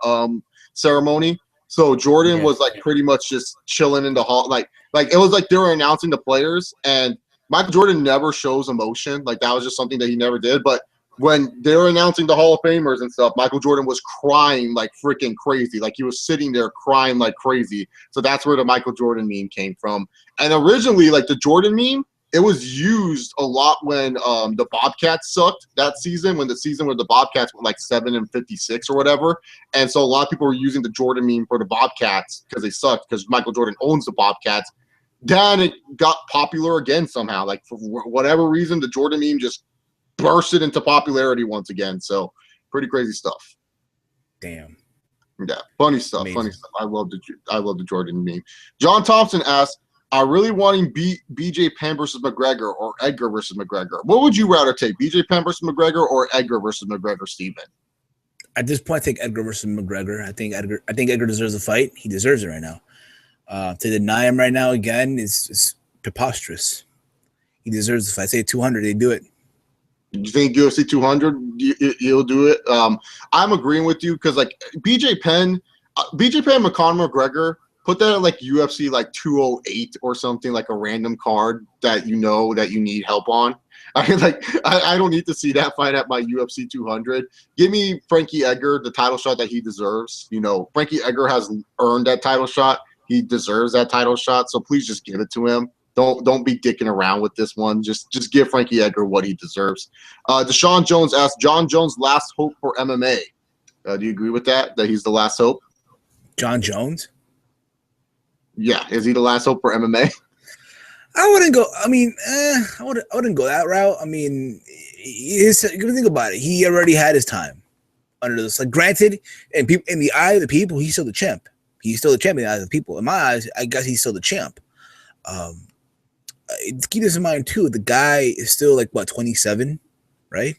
ceremony. So Jordan was like pretty much just chilling in the hall, like it was like they were announcing the players, and Michael Jordan never shows emotion. Like that was just something that he never did. But when they were announcing the Hall of Famers and stuff, Michael Jordan was crying like freaking crazy. Like he was sitting there crying like crazy. So that's where the Michael Jordan meme came from. And originally, like the Jordan meme, it was used a lot when the Bobcats sucked that season, when the Bobcats were like 7-56 or whatever. And so a lot of people were using the Jordan meme for the Bobcats because they sucked, because Michael Jordan owns the Bobcats. Then it got popular again somehow. Like for whatever reason, the Jordan meme just bursted into popularity once again. So pretty crazy stuff. Damn. Yeah, funny stuff. Amazing. Funny stuff. I love the Jordan meme. John Thompson asked, "Are really wanting BJ Penn versus McGregor or Edgar versus McGregor? What would you rather take, BJ Penn versus McGregor or Edgar versus McGregor, Steven?" At this point, I think Edgar versus McGregor. I think Edgar deserves a fight. He deserves it right now. To deny him right now again is preposterous. He deserves the fight. I say 200, they do it. You think UFC 200, you'll do it? I'm agreeing with you because like BJ Penn and Conor McGregor, put that at like UFC like 208 or something, like a random card that you know that you need help on. I don't need to see that fight at my UFC 200. Give me Frankie Edgar the title shot that he deserves. You know, Frankie Edgar has earned that title shot. He deserves that title shot. So please just give it to him. Don't be dicking around with this one. Just give Frankie Edgar what he deserves. Deshaun Jones asked, John Jones' last hope for MMA. Do you agree with that? That he's the last hope? John Jones? Yeah. Is he the last hope for MMA? I wouldn't go. I mean, I wouldn't go that route. I mean, think about it. He already had his time under this. Like, granted, in the eye of the people, he's still the champ. He's still the champ in the eyes of the people. In my eyes, I guess he's still the champ. Keep this in mind too. The guy is still like what, 27, right?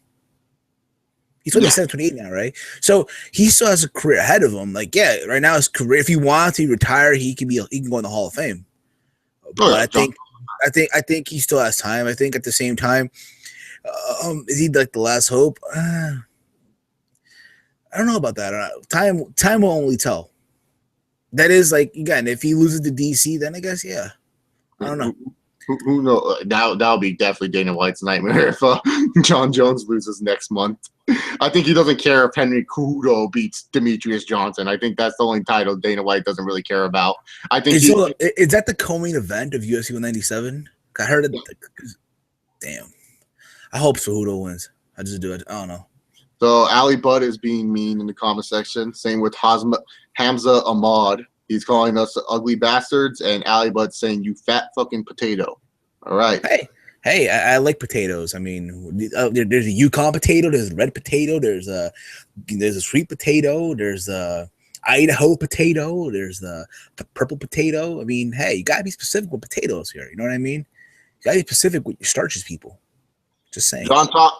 He's 27, 28 now, right? So he still has a career ahead of him. Like, yeah, right now his career. If he wants to retire, he can go in the Hall of Fame. But I think he still has time. I think at the same time, is he like the last hope? I don't know about that. Time will only tell. That is, like, again, if he loses to DC, then I guess, yeah. I don't know. Who knows? That'll be definitely Dana White's nightmare if John Jones loses next month. I think he doesn't care if Henry Cejudo beats Demetrius Johnson. I think that's the only title Dana White doesn't really care about. I think is that the co-main event of UFC 197? I heard it. Damn. I hope Cejudo wins. I just do it. I don't know. So Ali Bud is being mean in the comment section. Same with Hamza Ahmad. He's calling us ugly bastards, and Ali Bud's saying, "You fat fucking potato." All right. Hey, I like potatoes. I mean, there's a Yukon potato, there's a red potato, there's a sweet potato, there's a Idaho potato, there's the purple potato. I mean, hey, you gotta be specific with potatoes here. You know what I mean? You gotta be specific with your starches, people. Just saying.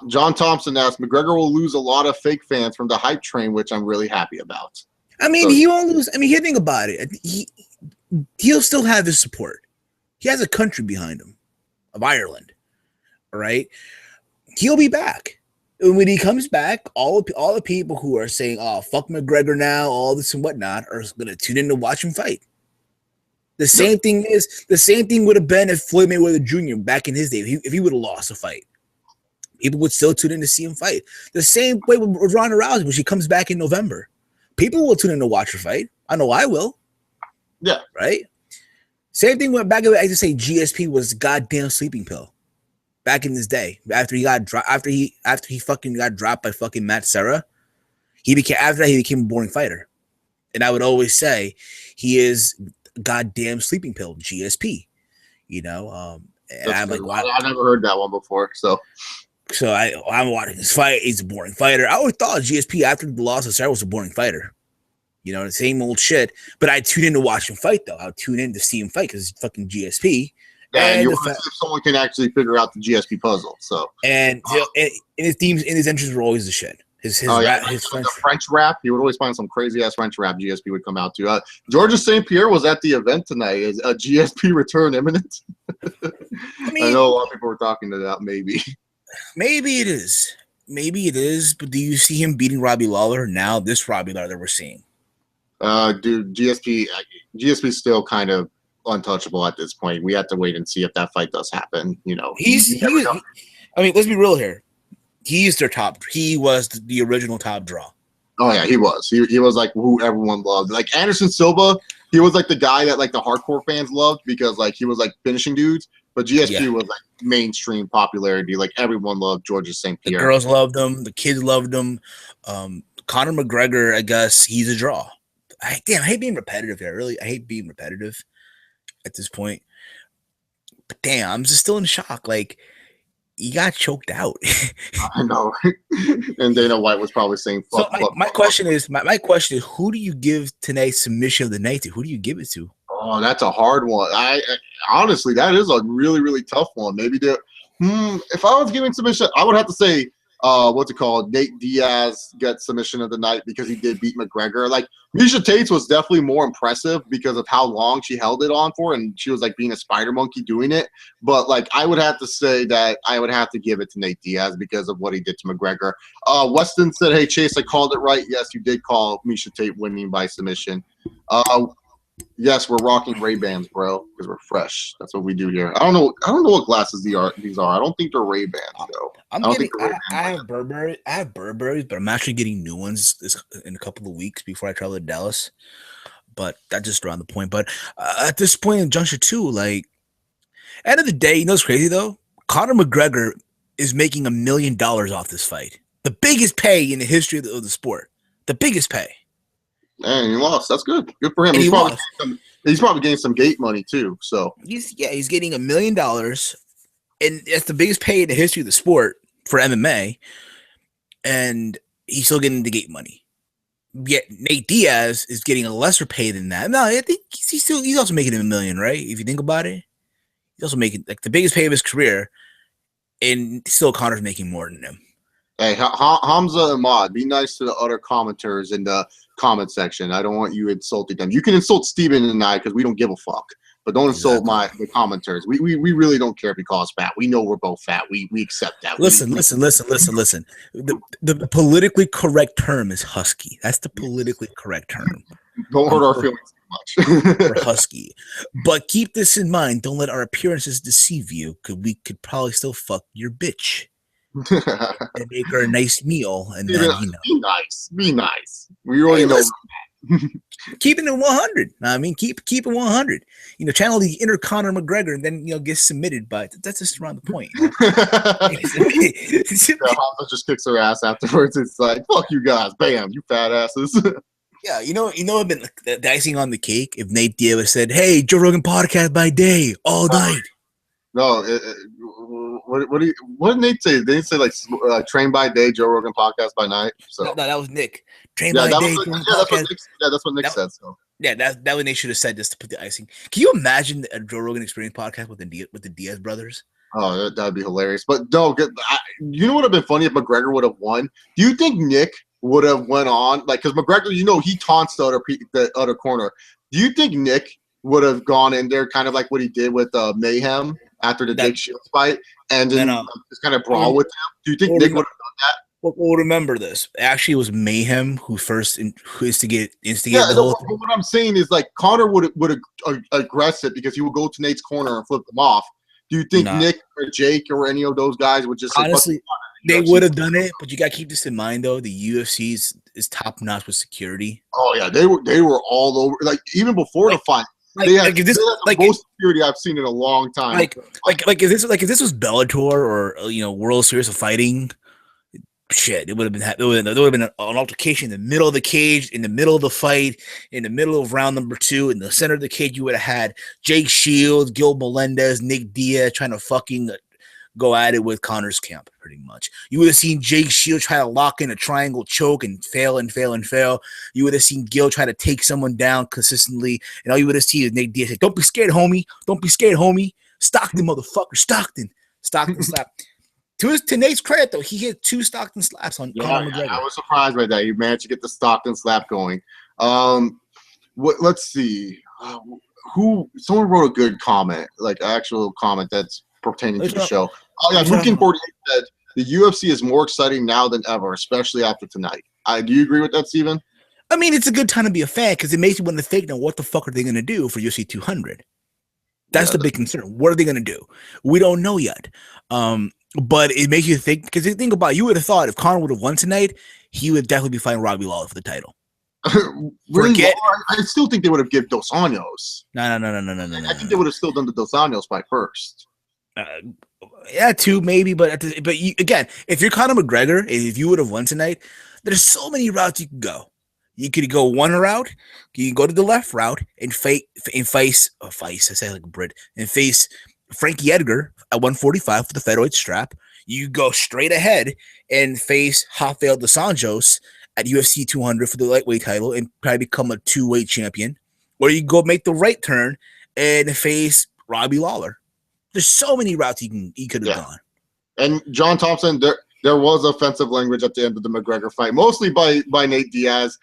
John Thompson asked, McGregor will lose a lot of fake fans from the hype train, which I'm really happy about. I mean, he won't lose. I mean, here, think about it. He'll still have his support. He has a country behind him of Ireland. All right. He'll be back. And when he comes back, all the people who are saying, "Oh, fuck McGregor now," all this and whatnot, are going to tune in to watch him fight. The same thing would have been if Floyd Mayweather Jr. back in his day, if he would have lost a fight. People would still tune in to see him fight. The same way with Ronda Rousey when she comes back in November. People will tune in to watch her fight. I know I will. Yeah. Right? Same thing went back. I used to say GSP was goddamn sleeping pill. Back in his day. After he fucking got dropped by fucking Matt Serra, he became a boring fighter. And I would always say he is goddamn sleeping pill, GSP. You know? And I'm like, wow. I never heard that one before, so I'm watching this fight. He's a boring fighter. I always thought GSP after the loss of Sarah was a boring fighter. You know, the same old shit. But I'd tune in to watch him fight, though. I'd tune in to see him fight because he's fucking GSP. Yeah, and you want to see if someone can actually figure out the GSP puzzle. So and his teams in his entries were always the shit. His French rap. He would always find some crazy ass French rap GSP would come out to. Georges St. Pierre was at the event tonight. Is a GSP return imminent? I know a lot of people were talking to that. Maybe it is. But do you see him beating Robbie Lawler now? This Robbie Lawler we're seeing. Dude, GSP's still kind of untouchable at this point. We have to wait and see if that fight does happen. You know, I mean, let's be real here. He's their top. He was the original top draw. Oh yeah, he was. He was like who everyone loved. Like Anderson Silva, he was like the guy that like the hardcore fans loved because like he was like finishing dudes. But GSP was like mainstream popularity. Like everyone loved Georges St. Pierre. The girls loved him. The kids loved him. Conor McGregor, I guess he's a draw. I hate being repetitive here. Really, I hate being repetitive at this point. But damn, I'm just still in shock. Like, he got choked out. I know. And Dana White was probably saying, fuck, my question is, who do you give tonight's submission of the night to? Who do you give it to? Oh, that's a hard one. I honestly, that is a really, really tough one. Maybe if I was giving submission, I would have to say, Nate Diaz gets submission of the night because he did beat McGregor. Like Meisha Tate was definitely more impressive because of how long she held it on for, and she was like being a spider monkey doing it. But like I would have to say that I would have to give it to Nate Diaz because of what he did to McGregor. Weston said, "Hey Chase, I called it right. Yes, you did call Meisha Tate winning by submission." Yes, we're rocking Ray-Bans, bro, because we're fresh. That's what we do here. I don't know what glasses these are. I don't think they're Ray-Bans, though. I have Burberry, but I'm actually getting new ones in a couple of weeks before I travel to Dallas. But that's just around the point. But at this point in juncture two, like, end of the day, you know what's crazy though? Conor McGregor is making $1 million off this fight, the biggest pay in the history of the sport. The biggest pay. And he lost. That's good. Good for him. And He's probably getting some gate money too. So he's getting $1 million, and that's the biggest pay in the history of the sport for MMA. And he's still getting the gate money. Yet Nate Diaz is getting a lesser pay than that. No, I think he's also making $1 million, right? If you think about it, he's also making like the biggest pay of his career, and still Conor's making more than him. Hey, Hamza and Ahmad, be nice to the other commenters in the comment section. I don't want you insulting them. You can insult Steven and I because we don't give a fuck, but don't insult the commenters. We really don't care if you call us fat. We know we're both fat. We accept that. Listen. The politically correct term is husky. That's the politically correct term. Don't hurt our feelings too much. We're husky. But keep this in mind. Don't let our appearances deceive you, because we could probably still fuck your bitch. And make her a nice meal, and then be nice. We already know. Keeping it 100. I mean, keep it 100. Channel the inner Conor McGregor, and then get submitted. But that's just around the point. Hamza just kicks her ass afterwards. It's like, fuck you guys, bam, you fat asses. Yeah, I've been the icing on the cake. If Nate Diaz said, "Hey, Joe Rogan podcast by day, all night." No, what did Nate say? They say like train by day, Joe Rogan podcast by night. So no, that was Nick. Train by day. That's what Nick said. So that what Nate should have said, just to put the icing. Can you imagine a Joe Rogan Experience podcast with the Diaz brothers? Oh, that'd be hilarious. But no, you know what would have been funny if McGregor would have won? Do you think Nick would have went on, like, because McGregor, he taunts the other corner? Do you think Nick would have gone in there kind of like what he did with Mayhem after the Jake Shields fight, and then just kind of brawl with him? Do you think Nick would have done that? Well, remember this. Actually, it was Mayhem who instigated the whole thing. What I'm saying is, like, Conor would aggress it because he would go to Nate's corner and flip them off. Do you think Nick or Jake or any of those guys would just honestly? They would have done it, but you got to keep this in mind, though. The UFC is top notch with security. Oh yeah, they were all over. Like, even before the fight. They had the most security I've seen in a long time. If this was Bellator or World Series of Fighting, shit, it would have been an altercation in the middle of the cage, in the middle of the fight, in the middle of round number 2, in the center of the cage. You would have had Jake Shields, Gil Melendez, Nick Diaz trying to fucking go at it with Conor's camp, pretty much. You would have seen Jake Shields try to lock in a triangle choke and fail and fail and fail. You would have seen Gil try to take someone down consistently, and all you would have seen is Nate Diaz say, "Don't be scared, homie. Don't be scared, homie. Stockton, motherfucker. Stockton slap." To Nate's credit, though, he hit 2 Stockton slaps on Conor McGregor. I was surprised by that. He managed to get the Stockton slap going. Let's see. Someone wrote a good comment, like actual comment that's pertaining to the show. Oh yeah, Looking48 said the UFC is more exciting now than ever, especially after tonight. Do you agree with that, Steven? I mean, it's a good time to be a fan because it makes you want to think, now what the fuck are they going to do for UFC 200? That's the big concern. What are they going to do? We don't know yet. But it makes you think, because you think about it, you would have thought if Conor would have won tonight, he would definitely be fighting Robbie Lawler for the title. Really? I still think they would have given Dos Anjos. No. I think they would have still done the Dos Anjos fight first. Yeah, 2 maybe, but again, if you're Conor McGregor, if you would have won tonight, there's so many routes you could go. You could go one route, you can go to the left route and face Frankie Edgar at 145 for the featherweight strap. You go straight ahead and face Rafael Dos Anjos at UFC 200 for the lightweight title and probably become a 2-weight champion. Or you go make the right turn and face Robbie Lawler. There's so many routes he could have gone. And John Thompson, there was offensive language at the end of the McGregor fight, mostly by Nate Diaz,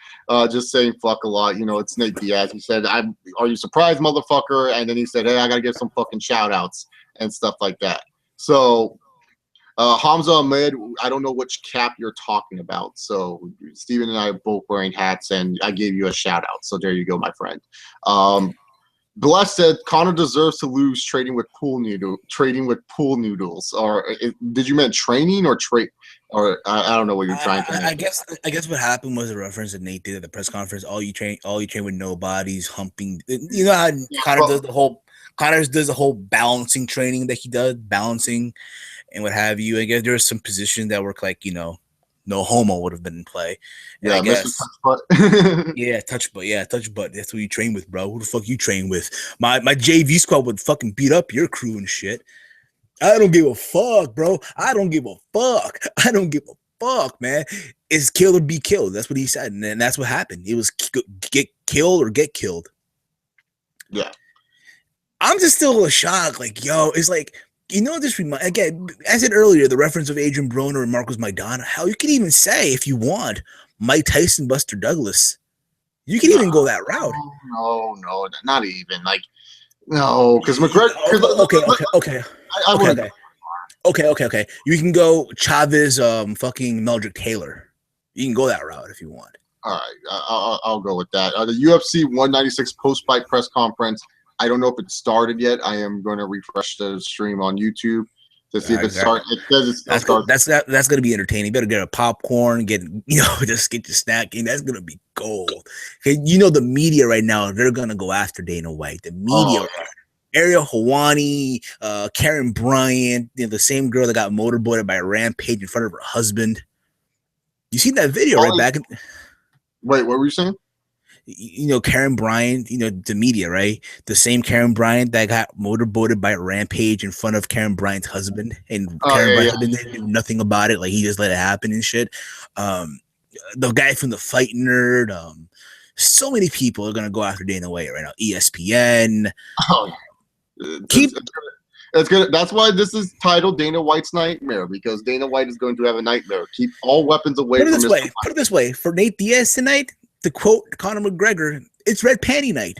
just saying fuck a lot. It's Nate Diaz. He said, "Are you surprised, motherfucker?" And then he said, "Hey, I gotta give some fucking shout outs and stuff like that." So Hamza Ahmed, I don't know which cap you're talking about. So Steven and I are both wearing hats, and I gave you a shout out. So there you go, my friend. Bless said Conor deserves to lose trading with pool noodles. Or did you mean training or trade? Or I don't know what you're trying to. I guess what happened was a reference that Nate did at the press conference. All you train with nobodies, humping. You know how Conor does the whole balancing training that he does, balancing and what have you. I guess there are some positions that work like No homo would have been in play. And Yeah, I guess, touch butt. That's what you train with, bro. Who the fuck you train with? My JV squad would fucking beat up your crew and shit. I don't give a fuck, bro. I don't give a fuck. I don't give a fuck, man. It's kill or be killed. That's what he said, and then that's what happened. It was get killed or get killed. Yeah. I'm just still a shock. Like, yo, it's like, you know, this remind again, as I said earlier, the reference of Adrian Broner and Marcos Maidana. Hell, you can even say, if you want, Mike Tyson, Buster Douglas. You can even go that route. No, not even. Like, no, because McGregor. Okay. You can go Chavez, fucking Meldrick Taylor. You can go that route if you want. All right, I'll go with that. The UFC 196 post-fight press conference. I don't know if it started yet. I am going to refresh the stream on YouTube to see if it started. It says it's still that's going to be entertaining. You better get a popcorn, just get your snack in. That's going to be gold. You know, the media right now, they're going to go after Dana White. The media, Ariel Helwani, Karen Bryant, the same girl that got motorboated by a rampage in front of her husband. You seen that video right back? Wait, what were you saying? You know, Karen Bryant, the media, right? The same Karen Bryant that got motorboated by a rampage in front of Karen Bryant's husband. And Karen Bryant's husband didn't do nothing about it. Like, he just let it happen and shit. The guy from the Fight Nerd. So many people are going to go after Dana White right now. ESPN. It's good. That's why this is titled Dana White's Nightmare, because Dana White is going to have a nightmare. Keep all weapons away from Put it this way. For Nate Diaz tonight, to quote Conor McGregor, it's red panty night.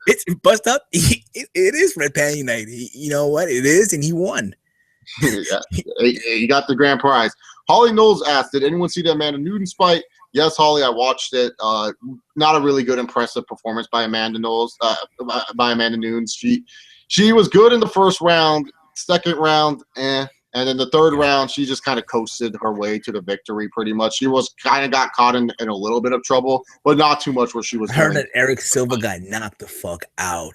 it's bust up. It is red panty night. You know what? It is, and he won. Yeah, he got the grand prize. Holly Knowles asked, did anyone see that Amanda Nunes fight? Yes, Holly, I watched it. Not a really good, impressive performance by Amanda Nunes. She was good in the first round. Second round, and then the third round, she just kind of coasted her way to the victory. Pretty much, she was kind of got caught in a little bit of trouble, but not too much where she was. I heard that Eric Silva got knocked the fuck out.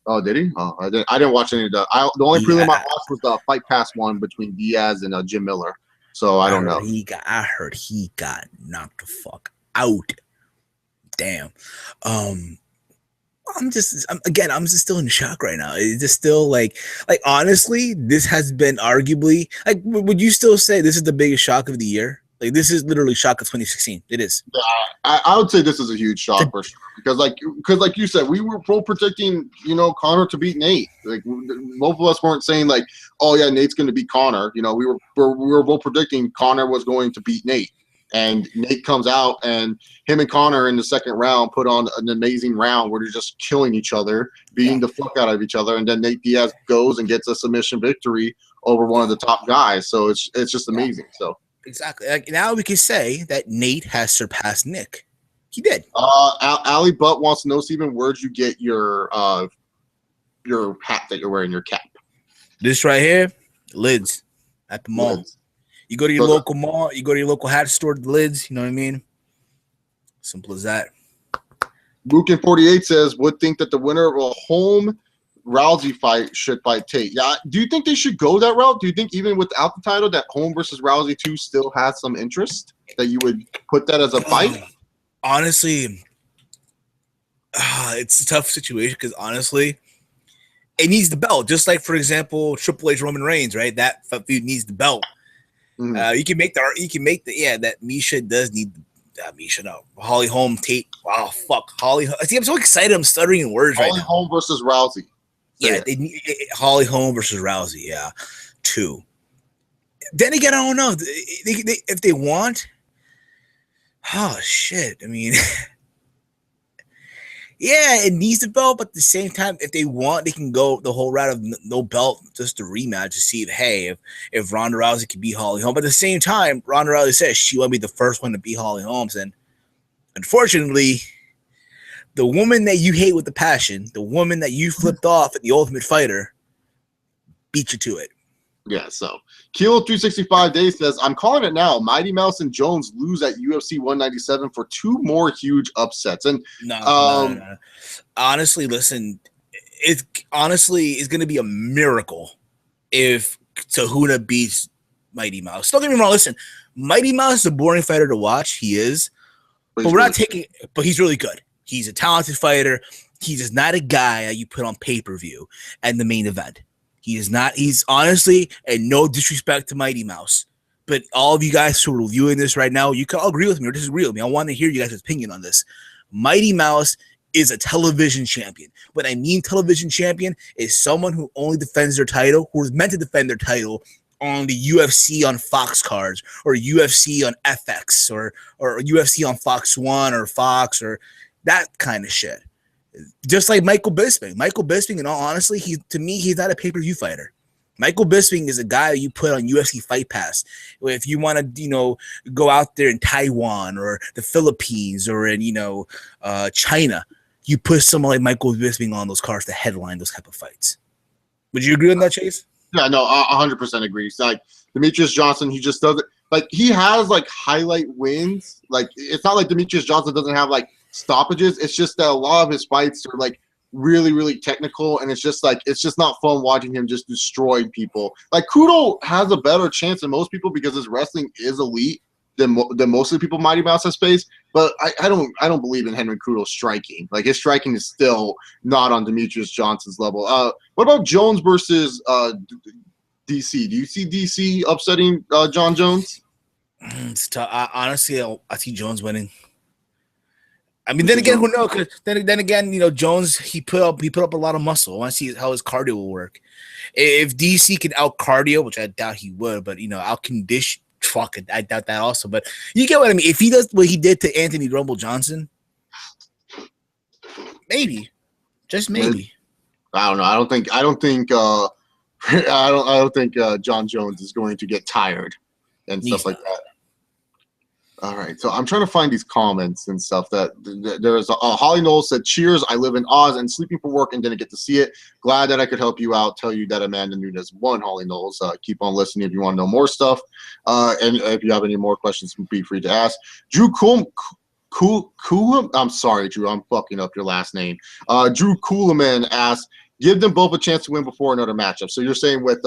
Oh, did he? Oh, I didn't watch any of the. The only prelim I watched was the Fight Pass one between Diaz and Jim Miller. So I don't know. I heard he got knocked the fuck out. Damn. I'm just still in shock right now. It's just still like honestly, this has been arguably, like, would you still say this is the biggest shock of the year? Like, this is literally shock of 2016. It is. Yeah, I would say this is a huge shock for sure, because like you said, we were both predicting, Conor to beat Nate. Like, both of us weren't saying like, oh yeah, Nate's going to beat Conor. We were both predicting Conor was going to beat Nate. And Nate comes out, and him and Conor in the second round put on an amazing round where they're just killing each other, beating the fuck out of each other. And then Nate Diaz goes and gets a submission victory over one of the top guys. So it's just amazing. So exactly. Like, now we can say that Nate has surpassed Nick. He did. Ali Butt wants to know, Steven, where'd you get your hat that you're wearing, your cap? This right here, Lids at the mall. Lids. You go to your local mall, you go to your local hat store, the Lids, you know what I mean? Simple as that. Luke48 says, would think that the winner of a Holm Rousey fight should fight Tate. Yeah, do you think they should go that route? Do you think even without the title that Holm versus Rousey 2 still has some interest, that you would put that as a fight? Honestly, it's a tough situation, because honestly, it needs the belt. Just like, for example, Triple H Roman Reigns, right? That feud needs the belt. Mm-hmm. You can make that Meisha does need Holly Holm, Tate. Wow, fuck Holly. See, I'm so excited. I'm stuttering in words right now. Holly Holm versus Rousey. Yeah, Holly Holm versus Rousey. Yeah, 2. Then again, I don't know. If they want, oh shit. I mean, yeah, it needs the belt, but at the same time, if they want, they can go the whole route of no belt, just a rematch to see if Ronda Rousey can beat Holly Holm. But at the same time, Ronda Rousey says she want to be the first one to beat Holly Holm. And unfortunately, the woman that you hate with the passion, the woman that you flipped off at the Ultimate Fighter, beat you to it. Yeah, so Kilo 365 Days says, I'm calling it now. Mighty Mouse and Jones lose at UFC 197 for 2 more huge upsets. And no. Honestly, listen, it's going to be a miracle if Tahuna beats Mighty Mouse. Don't get me wrong. Listen, Mighty Mouse is a boring fighter to watch. He is, but we're not taking. But he's really good. He's a talented fighter. He's just not a guy that you put on pay-per-view and the main event. He is not. He's honestly, and no disrespect to Mighty Mouse, but all of you guys who are viewing this right now, you can all agree with me or disagree with me. I want to hear you guys' opinion on this. Mighty Mouse is a television champion. What I mean television champion is someone who only defends their title, who is meant to defend their title on the UFC on Fox cards or UFC on FX or UFC on Fox 1 or Fox or that kind of shit. Just like Michael Bisping. Michael Bisping, in all honesty, to me, he's not a pay-per-view fighter. Michael Bisping is a guy that you put on UFC Fight Pass. If you want to, go out there in Taiwan or the Philippines or in, China, you put someone like Michael Bisping on those cards to headline those type of fights. Would you agree on that, Chase? Yeah, no, 100% agree. It's like Demetrius Johnson, he just doesn't he has highlight wins. It's not like Demetrius Johnson doesn't have stoppages. It's just that a lot of his fights are really, really technical, and it's just not fun watching him just destroy people. Kudo has a better chance than most people because his wrestling is elite than most of the people Mighty Mouse has faced. But I don't believe in Henry Kudo's striking. His striking is still not on Demetrius Johnson's level. What about Jones versus DC? Do you see DC upsetting John Jones? It's tough. Honestly, I see Jones winning. I mean, then again, who knows? Because then again, Jones he put up a lot of muscle. I want to see how his cardio will work. If DC can out cardio, which I doubt he would, but out condition, I doubt that also. But you get what I mean. If he does what he did to Anthony Rumble Johnson, maybe, just maybe. I don't know. I don't think John Jones is going to get tired and stuff like that. All right, so I'm trying to find these comments and stuff. That there's Holly Knowles said, "Cheers! I live in Oz and sleeping for work and didn't get to see it. Glad that I could help you out. Tell you that Amanda Nunes won." Holly Knowles, keep on listening if you want to know more stuff. And if you have any more questions, be free to ask. Drew I'm sorry, Drew. I'm fucking up your last name. Drew Coolaman asked, "Give them both a chance to win before another matchup." So you're saying with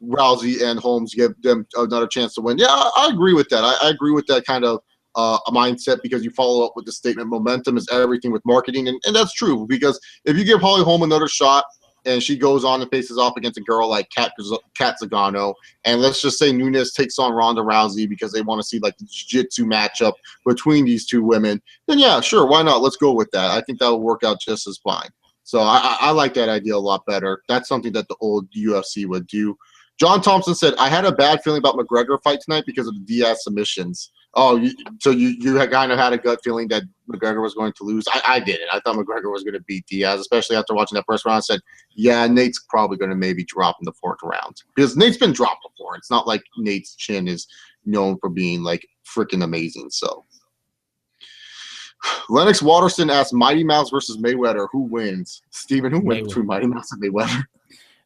Rousey and Holmes, give them another chance to win. Yeah, I agree with that. I agree with that kind of a mindset because you follow up with the statement, momentum is everything with marketing. And that's true because if you give Holly Holm another shot and she goes on and faces off against a girl like Kat Zagano, and let's just say Nunes takes on Ronda Rousey because they want to see the jiu-jitsu matchup between these two women, then yeah, sure, why not? Let's go with that. I think that will work out just as fine. So I like that idea a lot better. That's something that the old UFC would do. John Thompson said, "I had a bad feeling about McGregor fight tonight because of the Diaz submissions." Oh, so you had kind of had a gut feeling that McGregor was going to lose? I didn't. I thought McGregor was going to beat Diaz, especially after watching that first round. I said, yeah, Nate's probably going to maybe drop in the fourth round because Nate's been dropped before. It's not like Nate's chin is known for being freaking amazing. So Lennox Waterston asked, "Mighty Mouse versus Mayweather, who wins?" Steven, who wins between Mighty Mouse and Mayweather?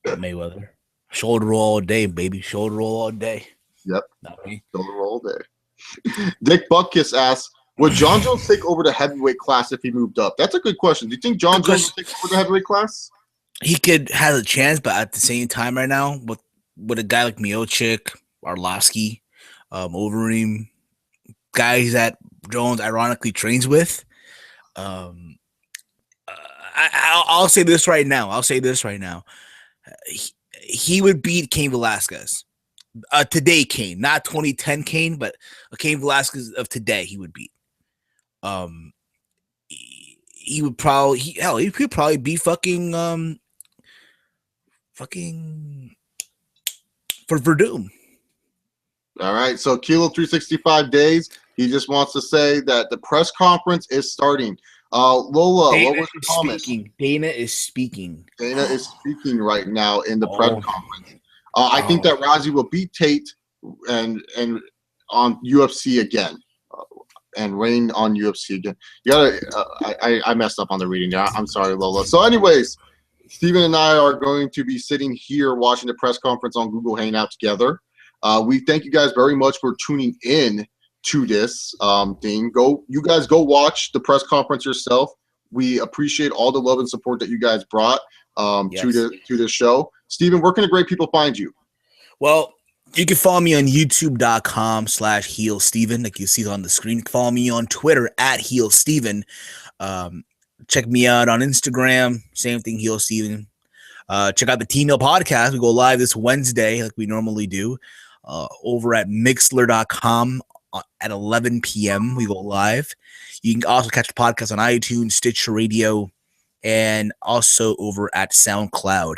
Mayweather. Shoulder roll all day, baby. Shoulder roll all day. Yep. Shoulder roll all day. Dick Buckus asks, "Would John Jones take over the heavyweight class if he moved up?" That's a good question. Do you think John Jones would take over the heavyweight class? He could have a chance, but at the same time right now, with a guy like Miocic, Arlovsky, Overeem, guys that Jones ironically trains with, I'll say this right now. He would beat Cain Velasquez. Today Cain, not 2010 Cain, but Cain Velasquez of today he would beat. He would probably he could probably be fucking for Verdum. All right, so Kilo 365 days. He just wants to say that the press conference is starting. Lola, what was your comment? Dana is speaking. Dana is speaking right now in the press conference. I think that Rousey will beat Tate and on UFC again, and reign on UFC again. You gotta. I messed up on the reading there. I'm sorry, Lola. So, anyways, Steven and I are going to be sitting here watching the press conference on Google Hangout together. We thank you guys very much for tuning in to this thing. You guys go watch the press conference yourself. We appreciate all the love and support that you guys brought to this show. Steven, where can the great people find you? Well, You can follow me on youtube.com/HeelSteven, like you see on the screen. You can follow me on Twitter at HeelSteven. Check me out on Instagram, same thing, HeelSteven. Check out the T-Mill podcast. We go live this Wednesday, like we normally do, over at Mixler.com at 11 p.m. We go live. You can also catch the podcast on iTunes, Stitcher Radio, and also over at SoundCloud.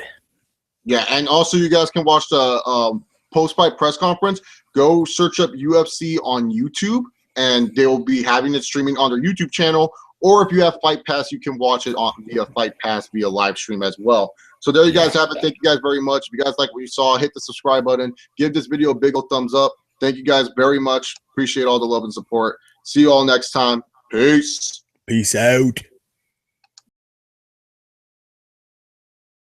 Yeah, and also you guys can watch the post-fight press conference. Go search up UFC on YouTube, and they'll be having it streaming on their YouTube channel. Or if you have Fight Pass, you can watch it via Fight Pass via live stream as well. So there you guys have it. Thank you guys very much. If you guys like what you saw, hit the subscribe button. Give this video a big old thumbs up. Thank you guys very much. Appreciate all the love and support. See you all next time. Peace. Peace out.